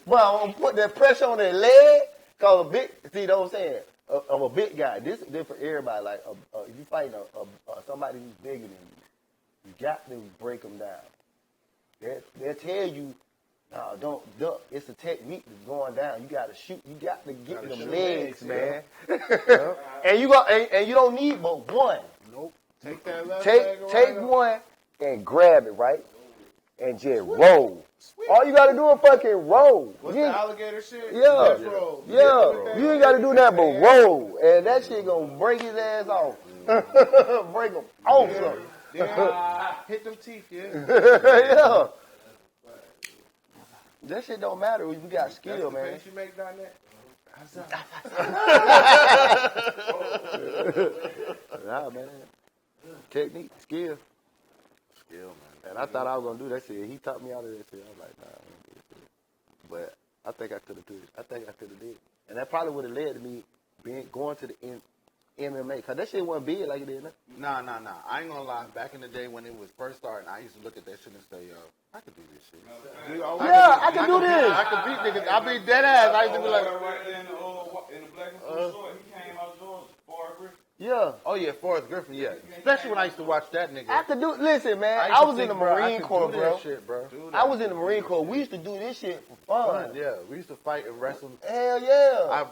But I'm gonna put that pressure on their leg. Cause a big. See what I'm saying? Of a big guy. This is different for everybody. Like if you fighting somebody who's bigger than you, you got to break them down. They'll tell you. No, don't duck. It's a technique that's going down. You got to shoot. You got to get them legs, man. And you don't need but one. Nope. Take that left Take leg right one and grab it right, and just roll. All you got to do is fucking roll. What's You the ain't- alligator shit? Yeah. Left roll. Yeah, you ain't got to do that but roll, and that shit gonna break his ass off. Break him off. Yeah. Hit them teeth, yeah. Yeah. That shit don't matter if you got skill, That's the man. face you make down there. Nah, man. Technique, skill. Skill, man. And I thought I was gonna do that shit. He taught me out of that shit. I was like, nah, I ain't do that shit. But I think I could have did it. I think I could have did it. And that probably would have led to me going to the MMA. Cause that shit wasn't big like it is now. Nah. I ain't gonna lie. Back in the day when it was first starting, I used to look at that shit and say, yo, I could do this shit. Yeah, I can do this. I could beat niggas. I beat dead ass. I used to be like, right there in the black and blue short, he came out of Georgia, Forrest Griffin. Yeah. oh yeah, Forrest Griffin, yeah. Especially when I used to watch that nigga. I could do. Listen, man. used I to was in think, the bro, I Marine could Corps, do bro. that shit, bro. I was in the Marine Corps. We used to do this shit for fun. Yeah, we used to fight and wrestle. Hell yeah.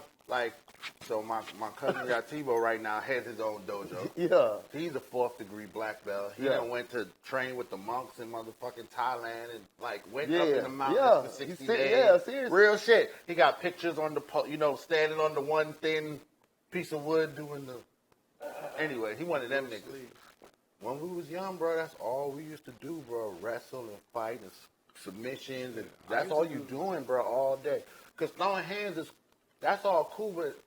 So my cousin got Tebow right now has his own dojo. Yeah. He's a 4th degree black belt. He Yeah. done went to train with the monks in motherfucking Thailand and went Yeah. up in the mountains Yeah. for 60 He days. yeah, seriously. Real shit. He got pictures on the standing on the one thin piece of wood doing the. Anyway, he one of them niggas. When we was young, bro, that's all we used to do, bro. Wrestle and fight and submissions, and that's all you doing, bro, all day. Cause throwing hands that's all cool, but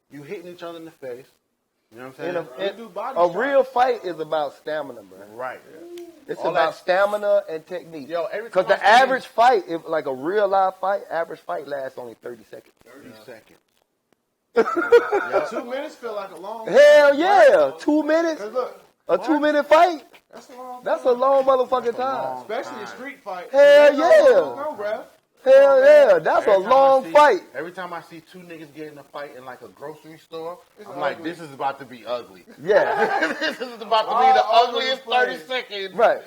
you hitting each other in the face. You know what I'm saying? A real fight is about stamina, bro. Right. It's All about that- stamina and technique. Yo, every Because time the I see average fight, if like a real live fight, average fight lasts only 30 seconds. 30 seconds. 2 minutes feel like a long Hell yeah. 2 minutes? 'Cause look, A 2-minute fight? that's a long That's a long motherfucking time. especially a street fight. Hell Go, yeah. bruh. Hell yeah. That's a Every time long I see- fight. Every time I see 2 niggas get in a fight in like a grocery store, I'm like, this is about to be ugly. Yeah. This is about to be the All ugliest over the 30 seconds. Right.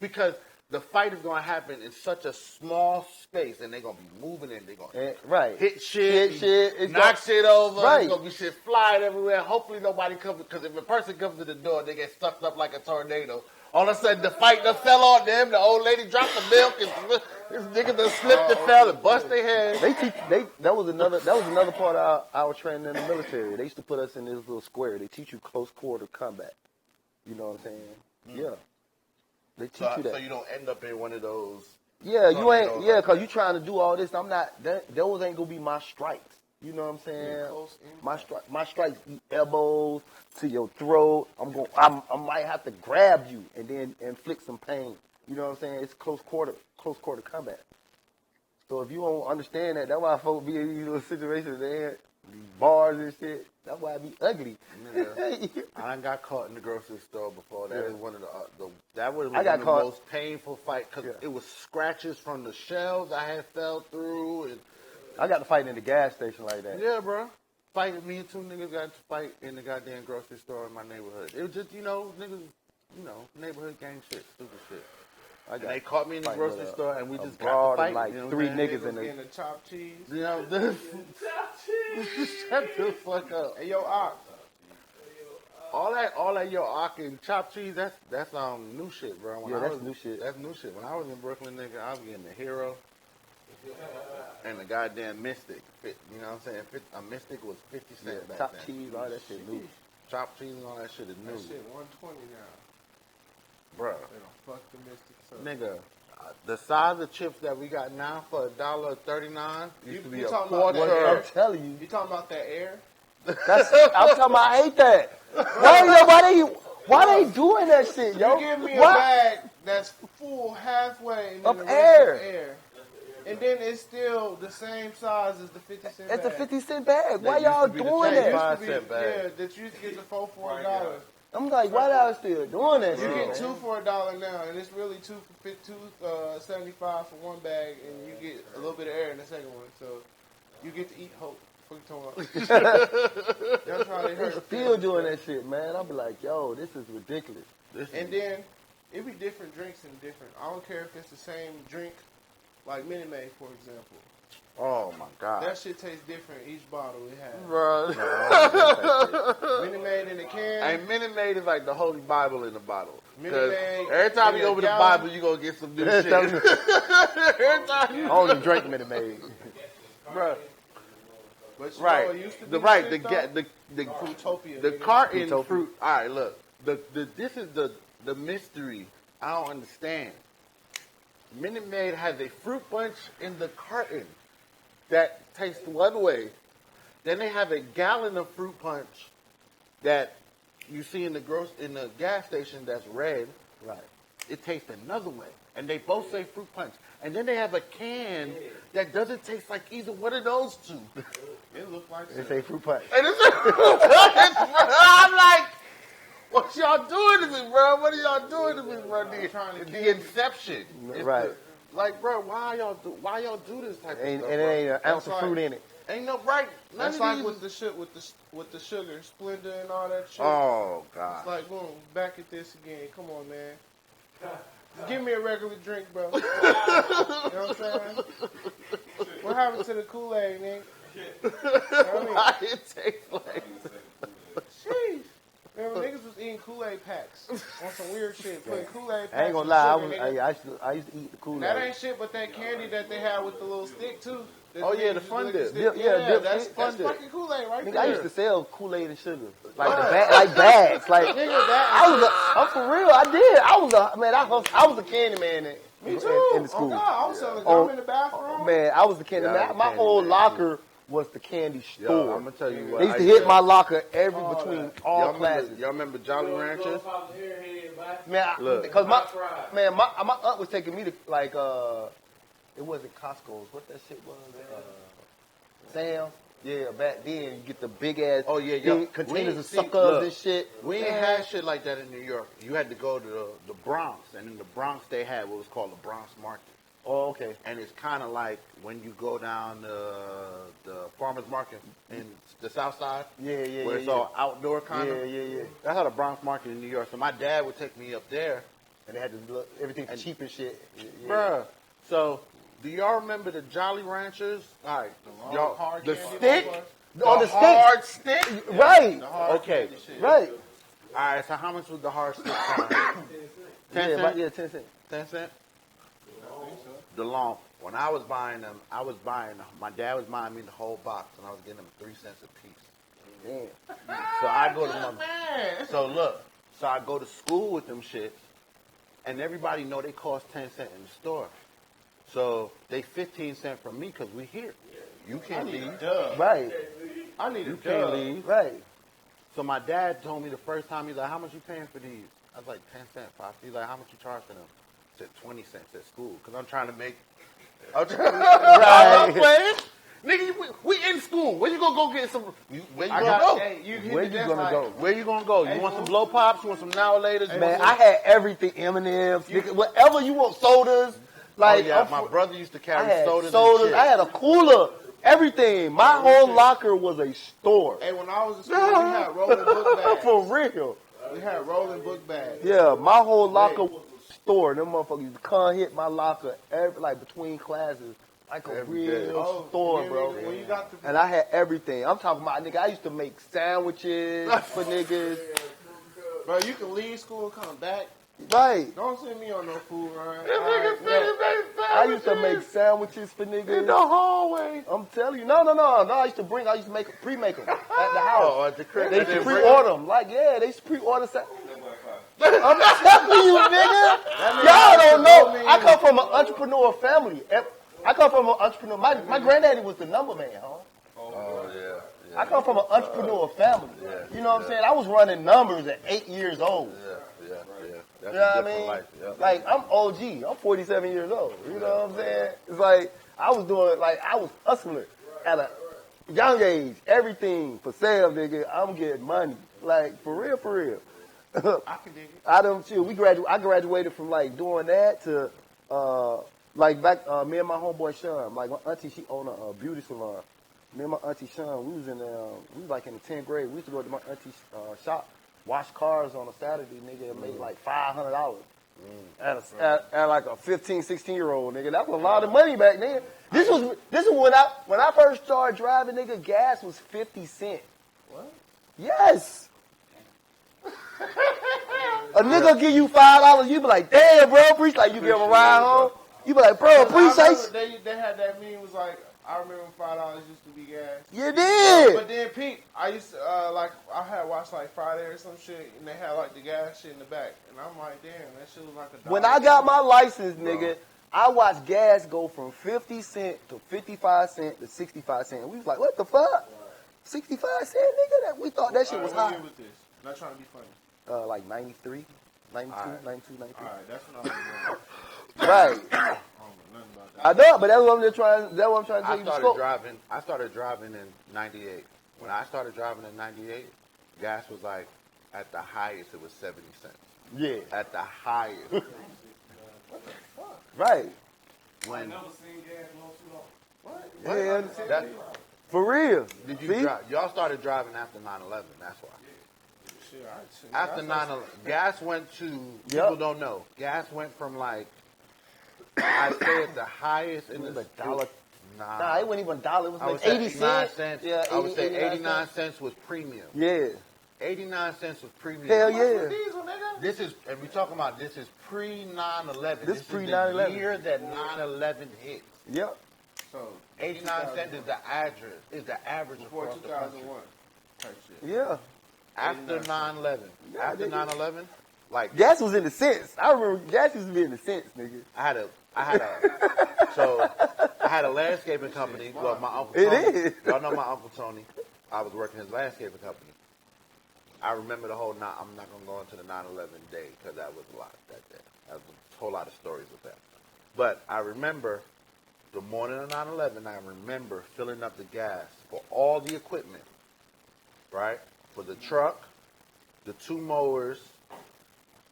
Because the fight is going to happen in such a small space, and they're going to be moving and they're going to Right. hit shit, Hit shit. It's knock shit over. Right. There's going to be shit flying everywhere. Hopefully nobody comes, because if a person comes to the door, they get sucked up like a tornado. All of a sudden, the fight done fell on them. The old lady dropped the milk, and this nigga done slipped and fell and bust their head. That was another part of our training in the military. They used to put us in this little square. They teach you close quarter combat. You know what I'm saying? Yeah. They teach you that. So you don't end up in one of those Yeah, you ain't. Tornadoes Yeah, like cause that. you trying to do all this. I'm not. Those ain't gonna be my strikes. You know what I'm saying? Close My strikes eat elbows to your throat. I might have to grab you and then inflict some pain. You know what I'm saying? It's close quarter combat. So if you don't understand that, that's why folks be in these little situations, man. These bars and shit. That's why I be ugly. I done got caught in the grocery store before. That was one of that was I got one of the caught- most painful fight because it was scratches from the shelves I had fell through. And I got to fight in the gas station like that. yeah, bro. Fighting me and two niggas got to fight in the goddamn grocery store in my neighborhood. It was just, niggas, neighborhood gang shit, stupid shit. And they caught me in the fighting grocery with a- store and we a just broad got and to fight. like you know three what I'm saying? niggas in Getting the. the chopped cheese. You know, this, shut the fuck up. Hey, yo, Ox. All that yo Ock and chopped cheese, that's new shit, bro. When Yeah, I that's was- new shit. That's new shit. When I was in Brooklyn, nigga, I was getting the Hero and the goddamn Mystic. You know what I'm saying? A Mystic was 50 Yeah, cents back top then. cheese, all that shit new. Chopped cheese and all that shit is new, That shit 120 now. bro. They don't fuck the Mystic up. Nigga, the size of chips that we got now for $1.39 used to be you a talking about quarter. that I'm telling you. You talking about that air? That's, I'm talking about. I hate that. Why they doing that shit, yo? You give me a What? bag that's full halfway and then Of the rest air. is air. And then it's still the same size as the 50-cent bag. It's a 50-cent bag. Why That y'all used to be the doing same that? size. Used to be- 5 cent bag. Yeah, that you used to get the $4 for $1. I'm like, why y'all still doing that You shit? get 2 for $1 now, and it's really $2.75 for one bag, and you get a little bit of air in the second one. So you get to eat hope. Fuck you talking about. That's how they They hurt. still doing that shit, man. I'll be like, yo, this is ridiculous. And then it be different drinks and different. I don't care if it's the same drink, like Minute Maid, for example. Oh my god. That shit tastes different each bottle it has. Bro. Minute Maid in the can. And Minute Maid is like the Holy Bible in the bottle. Minute 'Cause Maid every time in you a open the gallon. Bible, you gonna get some new That's shit. something- Every time I you, only drink Minute Maid. bro. But you Right. know, it used to be The right. shit, The though. the Fruitopia, the nigga. carton Fruitopia. fruit. All right, look. This is the mystery. I don't understand. Minute Maid has a fruit punch in the carton that tastes one way. Then they have a gallon of fruit punch that you see in the gas station that's red. Right. It tastes another way. And they both say fruit punch. And then they have a can that doesn't taste like either one of those two. It looked like They shit. say fruit punch. And it's I'm like, what y'all doing to me, bro? What are y'all doing to me, bro? The inception. It's Right. like, bro, why y'all do this type And of stuff? it bro? ain't an ounce of That's fruit like- in it. Ain't no right. None That's of like these with is- the shit with the sugar, Splenda and all that shit. Oh It's God. like, boom, back at this again. Come on, man. Just give me a regular drink, bro. You know what I'm saying? What happened to the Kool-Aid, nigga? You know what I mean? Why it tastes like Sheesh. Remember, niggas was eating Kool-Aid packs on some weird shit. Putting Kool-Aid packs I ain't gonna in lie. sugar, nigga. I used to eat the Kool-Aid. That ain't shit but that candy that they had with the little stick, too. That Oh, yeah, niggas the used to Fun lick the Dip. stick. Dip, yeah, dip, that's Fun that's Dip. fucking Kool-Aid right Nigga, there. I used to sell Kool-Aid and sugar, like like bags, like Nigga, that I'm for real. I did. I was a candy man me too. in the school. Oh, God, I was selling Oh, gum in the bathroom. Man, I was the candy Yeah, I man. was My candy whole man, locker was the candy Yo, store. I'm gonna tell you what. They used I to hit my locker between all classes. Y'all remember Jolly Ranchers? Man, Look. because my aunt was taking me to like it wasn't Costco's. What that shit was? Sam. Yeah, back then you get the big ass containers of suckers and shit. We ain't had shit like that in New York. You had to go to the Bronx, and in the Bronx they had what was called the Bronx Market. Oh, okay. And it's kind of like when you go down the farmer's market in the South Side, Yeah, where it's all outdoor kind of. Yeah. That's how the Bronx Market in New York. So my dad would take me up there, And they had to look everything for cheap and shit. Yeah. bruh. So do y'all remember the Jolly Ranchers? All right, y'all, hard the candy stick, bars. On the stick. hard stick. Right. Okay, Right. all right. So how much was the hard stick? 10 Yeah, cents. about 10 cents. 10 cents. The long. When I was buying them, my dad was buying me the whole box, and I was getting them 3 cents a piece. Damn. So I go to so I go to school with them shits, and everybody know they cost 10 cents in the store. So they 15 cents from me because we here. You can't leave. Right. I need You a can't dub. leave. Right. So my dad told me the first time, he's like, how much you paying for these? I was like, 10 cents, Pop. He's like, how much you charge for them? I said, 20 cents at school. Because I'm trying to make... I'm playing. Nigga, we in school. Where you gonna go get some... Where you gonna go? Hey, you hit Where the you death gonna like- go? Where you gonna go? You want some blow pops? You want some now or later? Man, I had everything. M&M's, nigga, whatever you want, sodas. Like, yeah, my brother used to I carry had sodas. sodas. And shit. I had a cooler. Everything. My whole locker was a store. Hey, when I was in school, we had rolling book bags. For real. We had rolling book bags. Yeah, my whole locker was a store. Them motherfuckers used to come hit my locker like between classes. Like a real store, yeah, bro. When you got the And I had everything. I'm talking about, nigga, I used to make sandwiches for niggas. bro, you can leave school and come back. Right. Don't send me on no food run. I used to make sandwiches for niggas. In the hallway. I'm telling you. No. I used to pre-make them at the house. Oh, at the crib. They used to pre-order them. Like, yeah, they used to pre-order I'm telling you, nigga. Y'all don't know. I come from an entrepreneur family. My granddaddy was the number man, huh? Oh, yeah. I come from an entrepreneur family. You know what I'm saying? I was running numbers at 8 years old. Yeah. That's You know a what I different mean? life. Yeah. Like, I'm OG. I'm 47 years old. You know what I'm saying? It's like, I was hustling at a young age. Everything for sale, nigga. I'm getting money. Like, for real. I can dig it. I graduated from, like, doing that to, me and my homeboy Sean. Like, my auntie, she owned a beauty salon. Me and my auntie Sean, we was like in the 10th grade. We used to go to my auntie's shop, wash cars on a Saturday, nigga, and make like $500 at like a 15, 16-year-old, nigga. That was a lot of money back then. This was when I first started driving, nigga. Gas was 50 cents. What? Yes. A nigga give you $5, you be like, damn, bro, appreciate. Like you give him a ride home, you be like, bro, appreciate. They had that meme was like, I remember $5 used to be gas. You did. But then Pete, I used to I had watched like Friday or some shit, and they had like the gas shit in the back, and I'm like, damn, that shit was like $1. When I got my license, nigga, I watched gas go from 50 cent to 55 cent to 65 cent. We was like, what the fuck? 65 cent, nigga? That we thought that shit was What high. year was this? Not trying to be funny. Like 93, 92, 92, 93. All right, that's when I was Right. I don't know nothing about that. I know, but that's what I'm just trying. That's what I'm trying to tell I you. The scope. started driving in 98. When I started driving in 98, gas was like, at the highest, it was 70 cents. Yeah. At the highest. Right. When never seen gas low too long. Yeah. that, For real. did you See? drive? Y'all started driving after 9/11. That's why. Shit, After 9/11, gas went to, people don't know, gas went from like, I'd say at the highest in the dollar. Nah, Nah, it wasn't even $1. It was I would like say 80 89 cents. Yeah, I would say 89 89 cents was premium. Yeah. 89 cents was premium. Hell yeah. This is, and we talking about, this is pre 9/11. This is pre-9/11. the year that 9/11 hit. Yep. So 89 cents is the average before across the country. 2001 type shit. Yeah. After 9/11, after 9/11, like Gas was in the cents. I remember gas used to be in the cents, nigga. I had a landscaping company. Well, my uncle It Tony. is. Y'all know my uncle Tony. I was working his landscaping company. I remember the whole. I'm not gonna go into the 9/11 day because that was a lot that day. That was a whole lot of stories with that. But I remember the morning of 9/11. I remember filling up the gas for all the equipment. Right, for the truck, the 2 mowers.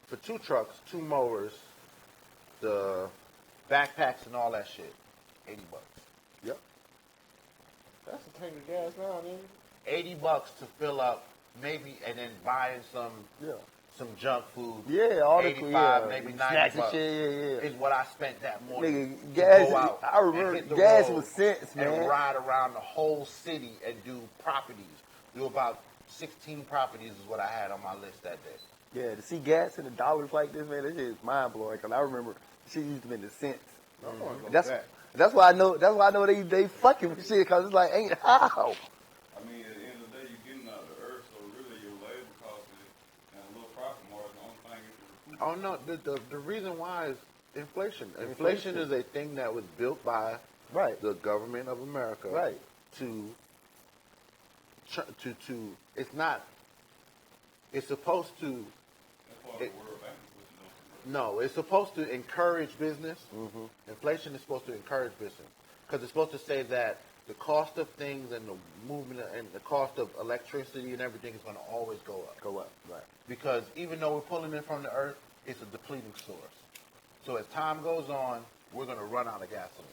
For 2 trucks, 2 mowers, the backpacks and all that shit. $80. Yep. That's a tank of gas now, nigga. $80 to fill up, maybe, and then buying some junk food. Yeah, all the 85, maybe snacks $90 and shit. is what I spent that morning. Nigga, to gas. go out I and remember hit the gas road was cents, man. and ride around the whole city and do properties. Do about 16 properties is what I had on my list that day. Yeah, to see gas in the dollars like this, man, that shit is mind blowing. Cause I remember shit used to be in the cents. That's why I know. That's why I know they fucking with shit. Cause it's like ain't how. I mean, at the end of the day, you're getting out of the earth, so really your labor cost and a little profit margin, the only thing is the Oh no, the reason why is Inflation. Inflation is a thing that was built by Right. the government of America. Right. To it's not. It's supposed to. No, it's supposed to encourage business. Mm-hmm. Inflation is supposed to encourage business because it's supposed to say that the cost of things and the movement and the cost of electricity and everything is going to always go up. Go up. Right. Because even though we're pulling it from the earth, it's a depleting source. So as time goes on, we're going to run out of gasoline,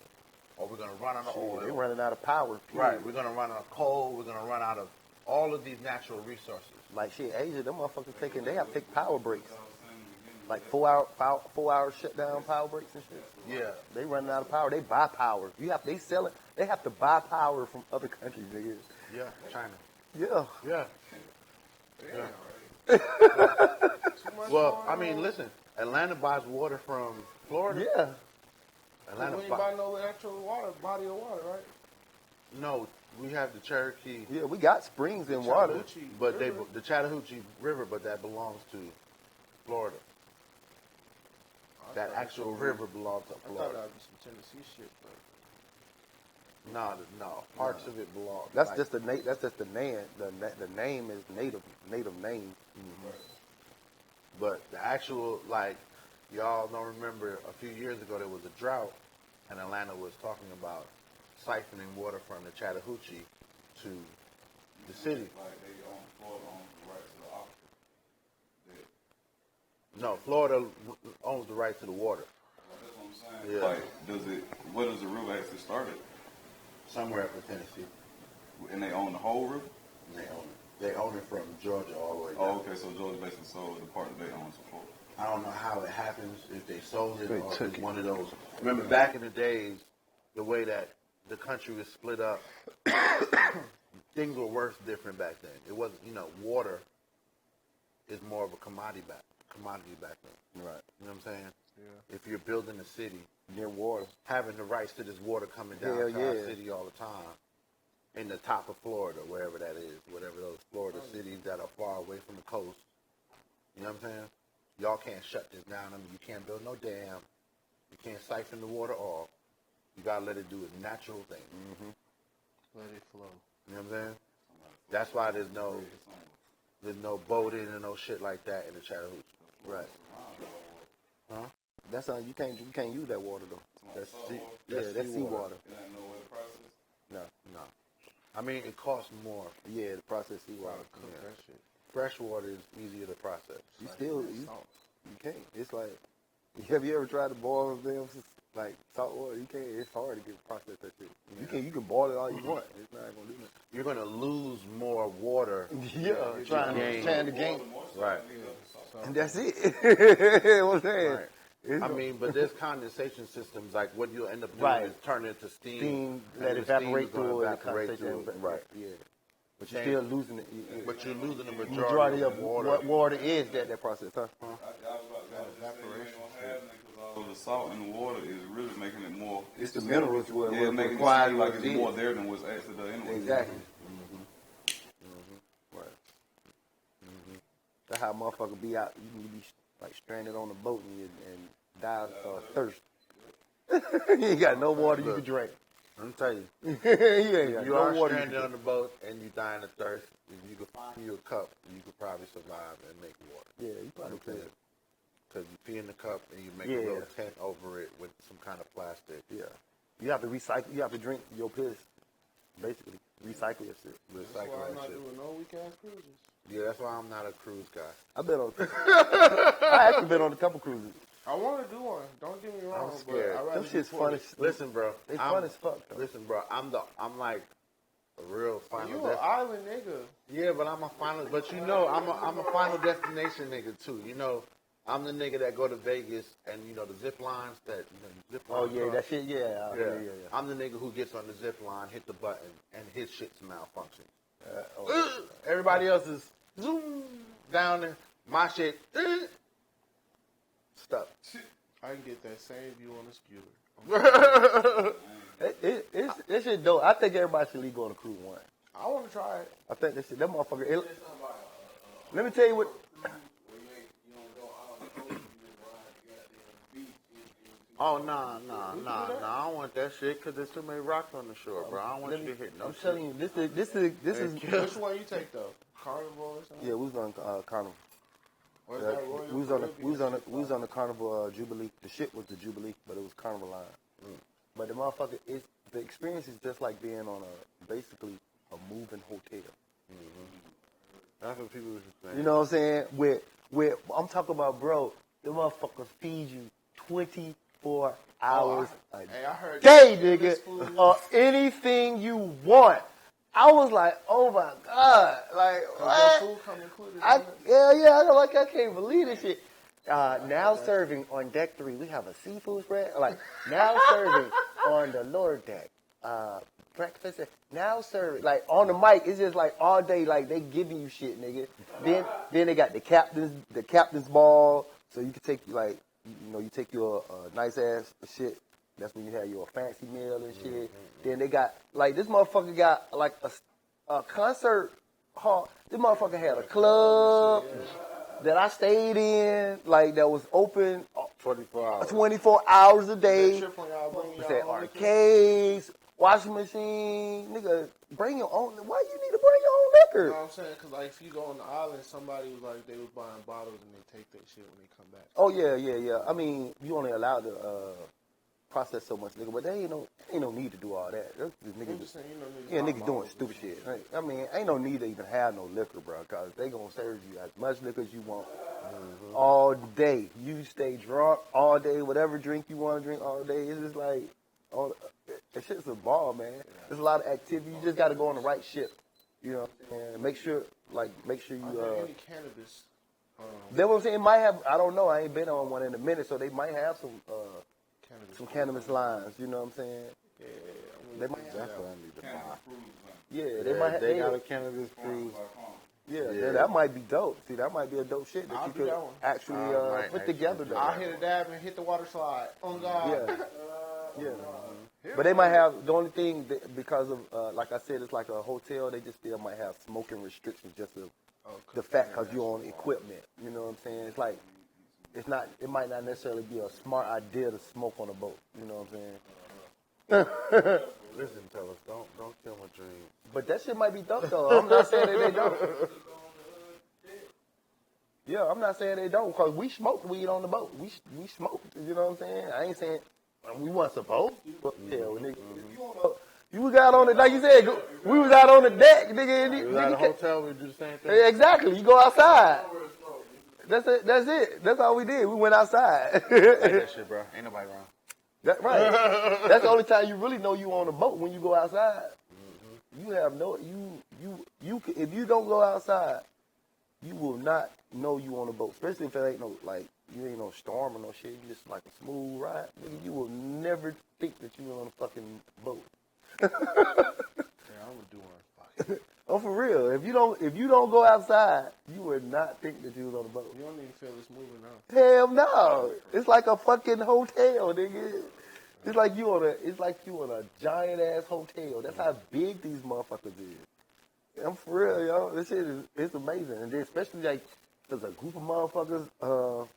or we're going to run out of oil. They're running out of power. Right. We're going to run out of coal. We're going to run out of all of these natural resources. Like shit, Asia, them motherfuckers they have to take power breaks. Like 4-hour shutdown power breaks and shit. Yeah. They running out of power. They buy power. They sell it. They have to buy power from other countries, niggas. Yeah. China. Yeah. Yeah. Well, I mean, listen. Atlanta buys water from Florida. Yeah. Atlanta We ain't buy no actual water, body of water, right? No, we have the Cherokee. Yeah, we got springs and water. Chattahoochee But River. the Chattahoochee River, but that belongs to Florida. That actual river belongs to I thought Florida. that was some Tennessee shit, but No. Parts of it belong. That's like, just the name. That's just the name. The name is native name. But the actual, like, y'all don't remember a few years ago there was a drought, and Atlanta was talking about siphoning water from the Chattahoochee to the city. No, Florida owns the right to the water. Yeah. Like, where does the river actually start at? Somewhere up in Tennessee. And they own the whole river? They own it. They own it from Georgia all the way down. Oh, okay, so Georgia basically sold the part that they own to Florida. I don't know how it happens, if they sold it They or if took it's it. one of those. Remember back in the days, the way that the country was split up, things were worse different back then. It wasn't, water is more of a commodity back then. Right. You know what I'm saying? Yeah. If you're building a city, Near water. having the rights to this water coming down Hell to our yeah. city all the time, in the top of Florida, wherever that is, whatever those Florida cities that are far away from the coast. You know what I'm saying? Y'all can't shut this down. I mean, you can't build no dam. You can't siphon the water off. You gotta let it do its natural thing. Mm-hmm. let it flow. You know what I'm saying? That's why there's no boating and no shit like that in the Chattahoochee. Right. Huh? That's how you can't use that water though. That's that's seawater. seawater. No. I mean, it costs more. Yeah, the processed seawater. Cook that shit. Fresh water is easier to process. You can't. It's like, have you ever tried to boil them like salt water? You can't. It's hard to get process that shit. You can boil it all you want. It's not gonna do nothing. You're gonna lose more water. Yeah, trying to gain. Right. And that's it. What I'm saying. Right. It's I mean, but there's condensation systems. Like what you'll end up doing Right. is turn it into steam. Steam, and let the it steam evaporate is gonna through it, evaporate condensation, through it. Right. Yeah. But you're still losing it. But you're losing the Majority of water. what water is that process, huh? So the salt in the water is really making it more. It's the minerals what making it required seem like what it's it more is. there than what's actually there anyway. Exactly. Right. That's how motherfucker be out. You can be like stranded on a boat and die of thirst. You ain't got no water you can drink. Let me tell you, You ain't got you no are water. stranded on the boat and you dying of thirst. If you could find you a cup, you could probably survive and make water. Yeah, you probably could. Because you pee in the cup and you make Yeah. a little tent over it with some kind of plastic. Yeah. You have to recycle. You have to drink your piss. Basically, recycle your shit. That's why Recycle I'm that not shit. doing no weekend cruises. Yeah, that's why I'm not a cruise guy. I've been on. I actually been on a couple cruises. I want to do one. Don't get me wrong. I'm scared. But I'd Them rather shit's be fun forced. as Listen, bro. They fun as fuck though. Listen, bro. I'm like a real final. You an island nigga. Yeah, but I'm a final. But you know, I'm a final destination nigga too. You know, I'm the nigga that go to Vegas and the zip lines that you zip Oh lines yeah, across. that shit. Yeah. Yeah. I'm the nigga who gets on the zip line, hit the button, and his shit's malfunctioning. Everybody else is zoom down there. My shit stuck. I can get that same view on the scooter. This shit dope. I think everybody should leave go on a cruise one. I want to try it. I think that shit. That motherfucker. Let me tell you what. Oh, nah. I don't want that shit because there's too many rocks on the shore, bro. I don't want you to hit no I'm shit. telling you, this is. Which one you take though? Carnival or something? Yeah, we was on Carnival. Or is that Royal We was on the Carnival Jubilee. The shit was the Jubilee, but it was Carnival line. But the motherfucker is the experience is just like being on basically a moving hotel. That's what people should think. You know what I'm saying? With I'm talking about, bro. The motherfuckers feed you 24 hours a Hey, I heard day, this nigga, food- or anything you want. I was like, oh my god, like Your what? food come included. I doesn't it? I can't believe this shit. Now serving on deck 3, we have a seafood spread. Like now serving on the lower deck. Breakfast. Now serving like on the mic. It's just like all day. Like they giving you shit, nigga. Then they got the captain's ball. So you can take you take your nice ass shit. That's when you have your fancy meal and shit. Then they got like this motherfucker got like a concert hall. This motherfucker had a club that I stayed in, like that was open 24 hours a day. Trip on y'all bring It y'all said own liquor? arcades, washing machine, nigga. Bring your own. Why you need to bring your own You know liquor? what I'm saying? Because like if you go on the island, somebody was like they was buying bottles and they take that shit when they come back. Oh yeah. I mean, you only allowed to process so much liquor, but there ain't no need to do all that. That's just I'm niggas. just saying, you know, Yeah, buy niggas doing bottles stupid and shit. I mean, ain't no need to even have no liquor, bro, because they gonna serve you as much liquor as you want all day. You stay drunk all day, whatever drink you want to drink all day. It's just like, that shit's a ball, man. There's a lot of activity. You just got to go on the right ship, you know, and make sure Are you. there any cannabis? That's what I'm saying. It might have. I don't know. I ain't been on one in a minute, so they might have some cannabis lines. You know what I'm saying? Yeah, They might have. That's what I need to buy. Yeah, they might have. They got a cannabis cruise. Yeah, that might be dope. See, that might be a dope shit that I'll you do could that one. actually might put actually together. do Though. I'll hit a dab and hit the water slide. On God. Yeah. But they might have the only thing because of like I said, it's like a hotel. They just still might have smoking restrictions just of the fact because you're on equipment. You know what I'm saying? It's like it might not necessarily be a smart idea to smoke on a boat. You know what I'm saying? Listen, fellas, don't kill my dream. But that shit might be dope though. I'm not saying that they don't. Yeah, I'm not saying they don't because we smoked weed on the boat. We smoked. You know what I'm saying? I ain't saying we weren't supposed to. But yeah, nigga, you got on it like you said. We was out on the deck, nigga. And We was at a hotel, we do the same thing. Exactly. You go outside. That's it. That's all we did. We went outside. Like that shit, bro. Ain't nobody wrong. Right. That's the only time you really know you on a boat when you go outside. You have no you if you don't go outside, you will not know you on a boat. Especially if it ain't you ain't no storm or no shit. You just like a smooth ride. Nigga, you will never think that you on a fucking boat. Yeah, I'm gonna do one. Oh, for real. If you don't go outside, you would not think that you was on a boat. You don't even feel it's moving now. Hell no. It's like a fucking hotel, nigga. It's like you on a giant ass hotel. That's how big these motherfuckers is. I'm for real, yo. This shit it's amazing. And then especially like there's a group of motherfuckers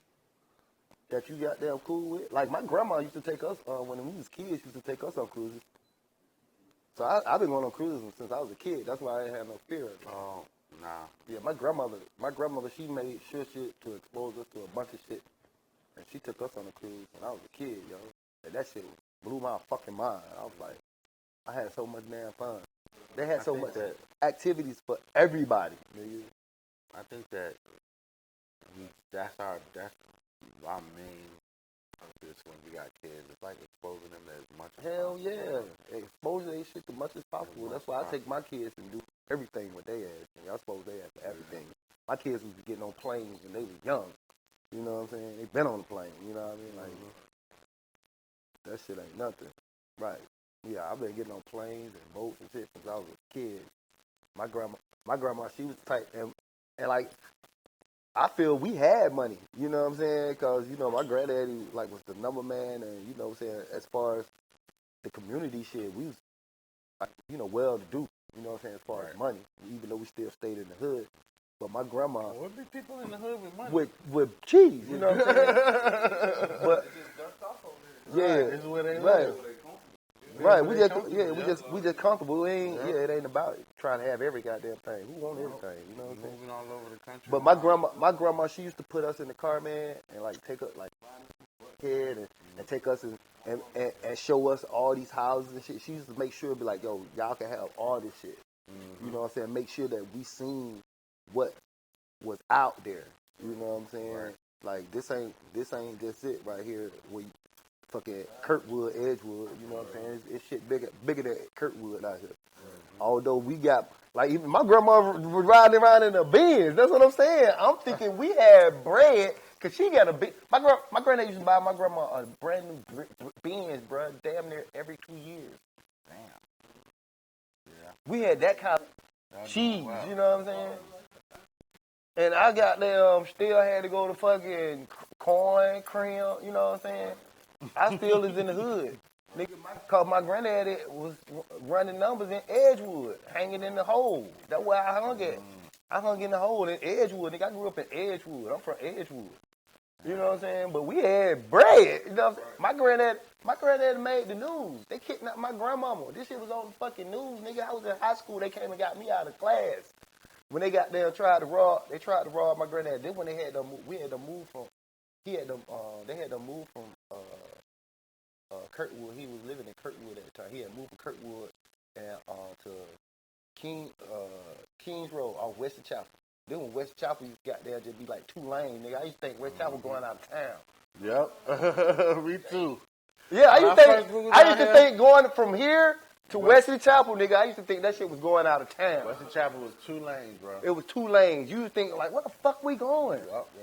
that you got damn cool with. Like my grandma used to take us when we was kids, used to take us on cruises. So I've been going on cruises since I was a kid. That's why I ain't had no fear. Oh, nah. Yeah, my grandmother, she made sure shit to expose us to a bunch of shit. And she took us on a cruise when I was a kid, yo. And that shit blew my fucking mind. I was like, I had so much damn fun. They had so much activities for everybody, nigga. I think that that's our main purpose when we got kids. It's like exposing them to as much as Hell possible. yeah. Expose their shit to much as possible. That's why I take my kids and do everything with their ass. And y'all expose their ass to everything. My kids was getting on planes when they was young. You know what I'm saying? They been on the plane. You know what I mean? Like, that shit ain't nothing. Right. Yeah, I've been getting on planes and boats and shit since I was a kid. My grandma, she was tight. And like, I feel we had money. You know what I'm saying? Because, you know, my granddaddy, like, was the number man. And, you know what I'm saying, as far as the community shit, we was, like, you know, well-to-do. You know what I'm saying? As far as money. Even though we still stayed in the hood. But my grandma... Would be people in the hood with money. With cheese, you know what I'm saying? But Right, we just comfortable, we just comfortable. We ain't it ain't about trying to have every goddamn thing. Who want everything? You know what I'm saying? Moving all over the country. But my grandma, she used to put us in the car, man, and like take us like head and take us and show us all these houses and shit. She used to make sure, be like, yo, y'all can have all this shit. You know what I'm saying? Make sure that we seen what was out there. You know what I'm saying? Right. Like this ain't just it right here. We fucking Kirkwood, Edgewood. You know what I'm saying? It's shit bigger than Kirkwood out here. Although we got, like, even my grandma was riding around in a Benz. That's what I'm saying. I'm thinking we had bread, because she got a big, my granddad used to buy my grandma a brand new Benz, bro, damn near every 2 years. Damn. Yeah. We had that kind of cheese, wow. you know what I'm saying? And I got them, still had to go to fucking corn, cream, you know what I'm saying? I still is in the hood. Nigga, cause my granddaddy was running numbers in Edgewood, hanging in the hole. That's where I hung at. I hung in the hole in Edgewood. Nigga, I grew up in Edgewood. I'm from Edgewood. You know what I'm saying? But we had bread. You know what I'm saying? My granddaddy made the news. They kidnapped my grandmama. This shit was on the fucking news, nigga. I was in high school. They came and got me out of class. When they got there and tried to rob my granddad. Then when they had to move, they had to move from Kirkwood. He was living in Kirkwood at the time. He had moved from Kirkwood and to Kings Road off Western Chapel. Then when West Chapel got there, just be like 2 lanes, nigga. I used to think West Chapel going out of town. Yep. Me too. Yeah, I used to think going from here to Wesley Chapel, nigga, I used to think that shit was going out of town. Wesley Chapel was 2 lanes, bro. It was 2 lanes. You would think, like, what the fuck we going?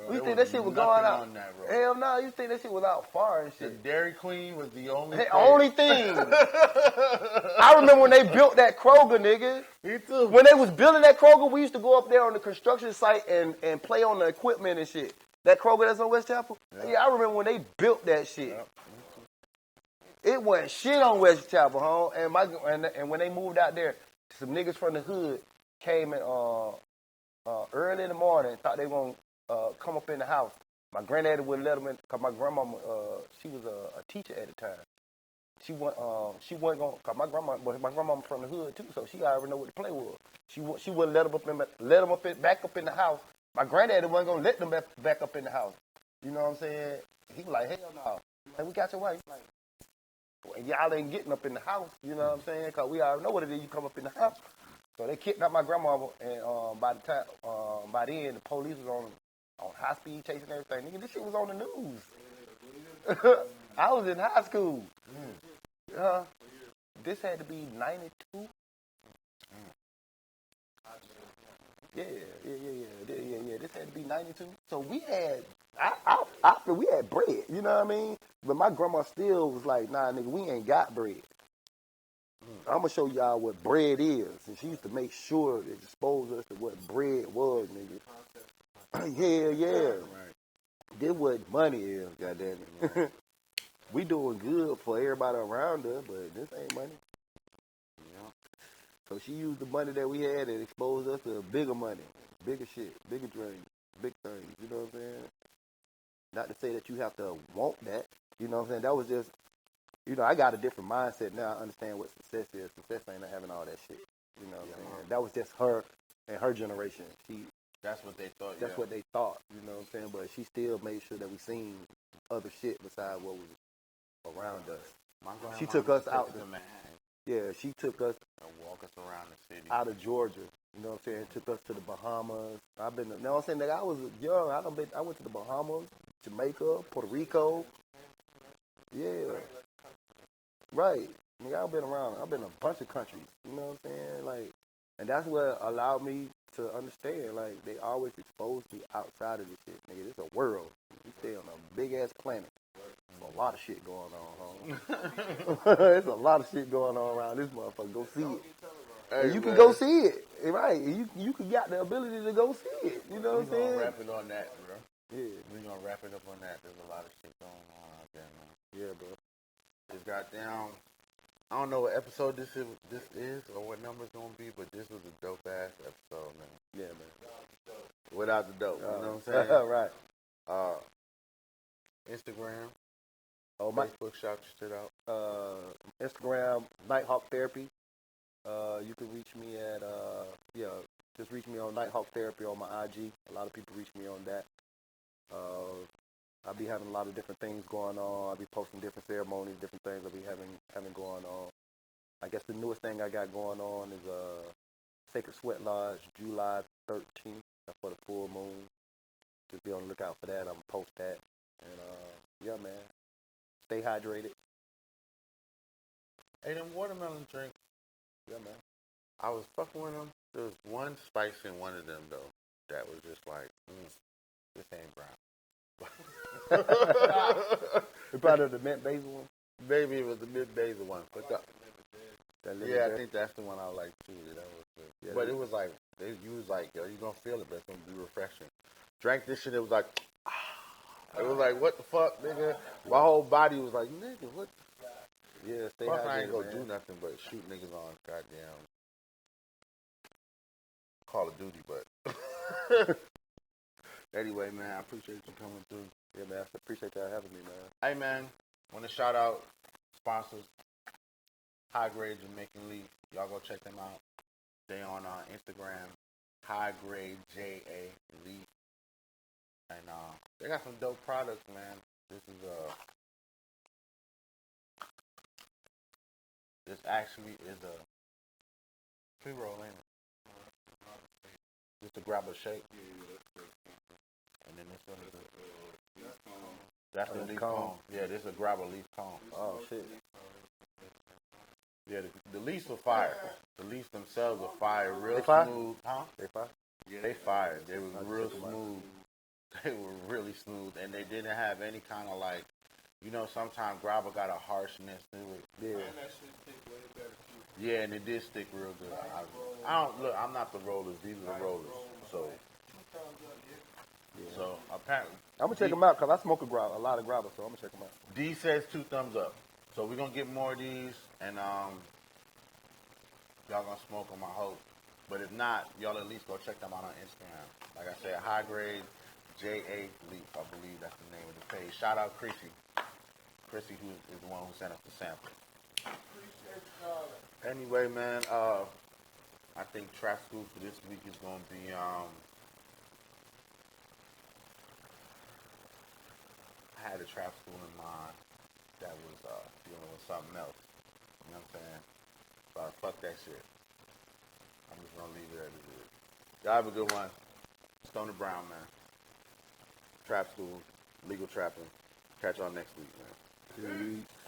We think that shit was going out. On that road. Hell no, you think that shit was out far and The shit. Dairy Queen was the only The thing. only thing. I remember when they built that Kroger, nigga. Me too. When they was building that Kroger, we used to go up there on the construction site and play on the equipment and shit. That Kroger that's on West Chapel? Yeah, I remember when they built that shit. Yep. It wasn't shit on West Chapel, home. And when they moved out there, some niggas from the hood came in early in the morning, thought they were gonna come up in the house. My granddaddy would let them in, cause my grandmama, she was a teacher at the time. She wasn't gonna, cause my grandmama from the hood too, so she already know what the play was. She wouldn't let them back up in the house. My granddaddy wasn't gonna let them back up in the house. You know what I'm saying? He was like, hell no. Like, we got your wife. Like, y'all ain't getting up in the house, you know what I'm saying? Because we already know what it is, you come up in the house. So they kidnapped my grandmama, and by the end, the police was on high speed chasing everything. Nigga, this shit was on the news. I was in high school. This had to be 92. Yeah. This had to be 92. So we had, I feel we had bread, you know what I mean? But my grandma still was like, nah, nigga, we ain't got bread. I'm going to show y'all what bread is. And she used to make sure to expose us to what bread was, nigga. Yeah. Right. This what money is, goddamn it. Right. We doing good for everybody around us, but this ain't money. Yeah. So she used the money that we had and exposed us to bigger money, bigger shit, bigger dreams, big things. You know what I'm saying? Not to say that you have to want that. You know what I'm saying? That was just, you know, I got a different mindset now. I understand what success is. Success ain't not having all that shit. You know what I'm saying? That was just her and her generation. That's what they thought. That's what they thought. You know what I'm saying? But she still made sure that we seen other shit besides what was around us. She took us out to Manhattan. Yeah, she took us and walk us around the city. out of Georgia. You know what I'm saying? Took us to the Bahamas. You know what I'm saying? Like, I was young. I went to the Bahamas, Jamaica, Puerto Rico. Yeah. Right. I mean, I've been around. I've been in a bunch of countries. You know what I'm saying? Like, and that's what allowed me to understand. Like, they always exposed me outside of this shit. Nigga, this is a world. We stay on a big ass planet. There's a lot of shit going on, homie. There's a lot of shit going on around this motherfucker. Go see it. Hey, and you can go see it. Right. You can got the ability to go see it. You know what I'm saying? We're going to wrap it on that, bro. Yeah. We're going to wrap it up on that. There's a lot of shit going on out there, man. Yeah, bro. It's goddamn, I don't know what episode this is or what number it's going to be, but this was a dope-ass episode, man. Yeah, man. Without the dope, you know what I'm saying? Right. Instagram, Oh, my Facebook, shout your shit out. Instagram, Nighthawk Therapy. You can reach me at just reach me on Nighthawk Therapy on my IG. A lot of people reach me on that. I'll be having a lot of different things going on. I'll be posting different ceremonies, different things I'll be having going on. I guess the newest thing I got going on is Sacred Sweat Lodge, July 13th. That's for the full moon. Just be on the lookout for that. I'm gonna post that. And yeah, man. Stay hydrated. Hey, them watermelon drinks. Yeah, man. I was fucking with them. There was one spice in one of them though that was just like, this ain't brown. You probably the mint basil one. Maybe it was the mid basil one, but Yeah, I think that's the one I like too. That was good. Yeah, But it was like you was like, yo, you gonna feel it, but it's gonna be refreshing. Drank this shit, it was like, it was like, what the fuck, nigga? My whole body was like, nigga, what? Yeah, stay Fuck, hydrated, I ain't gonna man. do nothing but shoot niggas on goddamn Call of Duty, but anyway, man, I appreciate you coming through. Yeah, man. I appreciate y'all having me, man. Hey, man, want to shout out sponsors, High Grade Jamaican Leaf. Y'all go check them out. They on Instagram, High Grade JA Leaf, and they got some dope products, man. This actually is a pre-roll, ain't it? Just to grab a shake. And then this one is that's the leaf cone. Yeah, this is a grab a leaf cone. Oh, shit. Yeah, the leaves are fire. The leaves themselves are fire. Real They fire? smooth. Huh? They fine? Yeah, they fired. They were I'll real check 'em out. smooth. They were really smooth. And they didn't have any kind of like, you know, sometimes grabber got a harshness to it. Yeah. Yeah, and it did stick real good. I don't look. I'm not the rollers. These are the rollers. So apparently, I'm gonna check them out because I smoke a lot of grabber, so I'm gonna check them out. D says 2 thumbs up. So we're gonna get more of these, and y'all gonna smoke them, I hope. But if not, y'all at least go check them out on Instagram. Like I said, High Grade JA Leaf. I believe that's the name of the page. Shout out Chrissy. Chrissy, who is the one who sent us the sample. Anyway, man, I think Trap School for this week is gonna be I had a trap school in mind that was dealing with something else. You know what I'm saying? So fuck that shit. I'm just gonna leave it as it is. Y'all have a good one. Stoner Brown, man. Trap school, legal trapping. Catch y'all next week, man. Peace.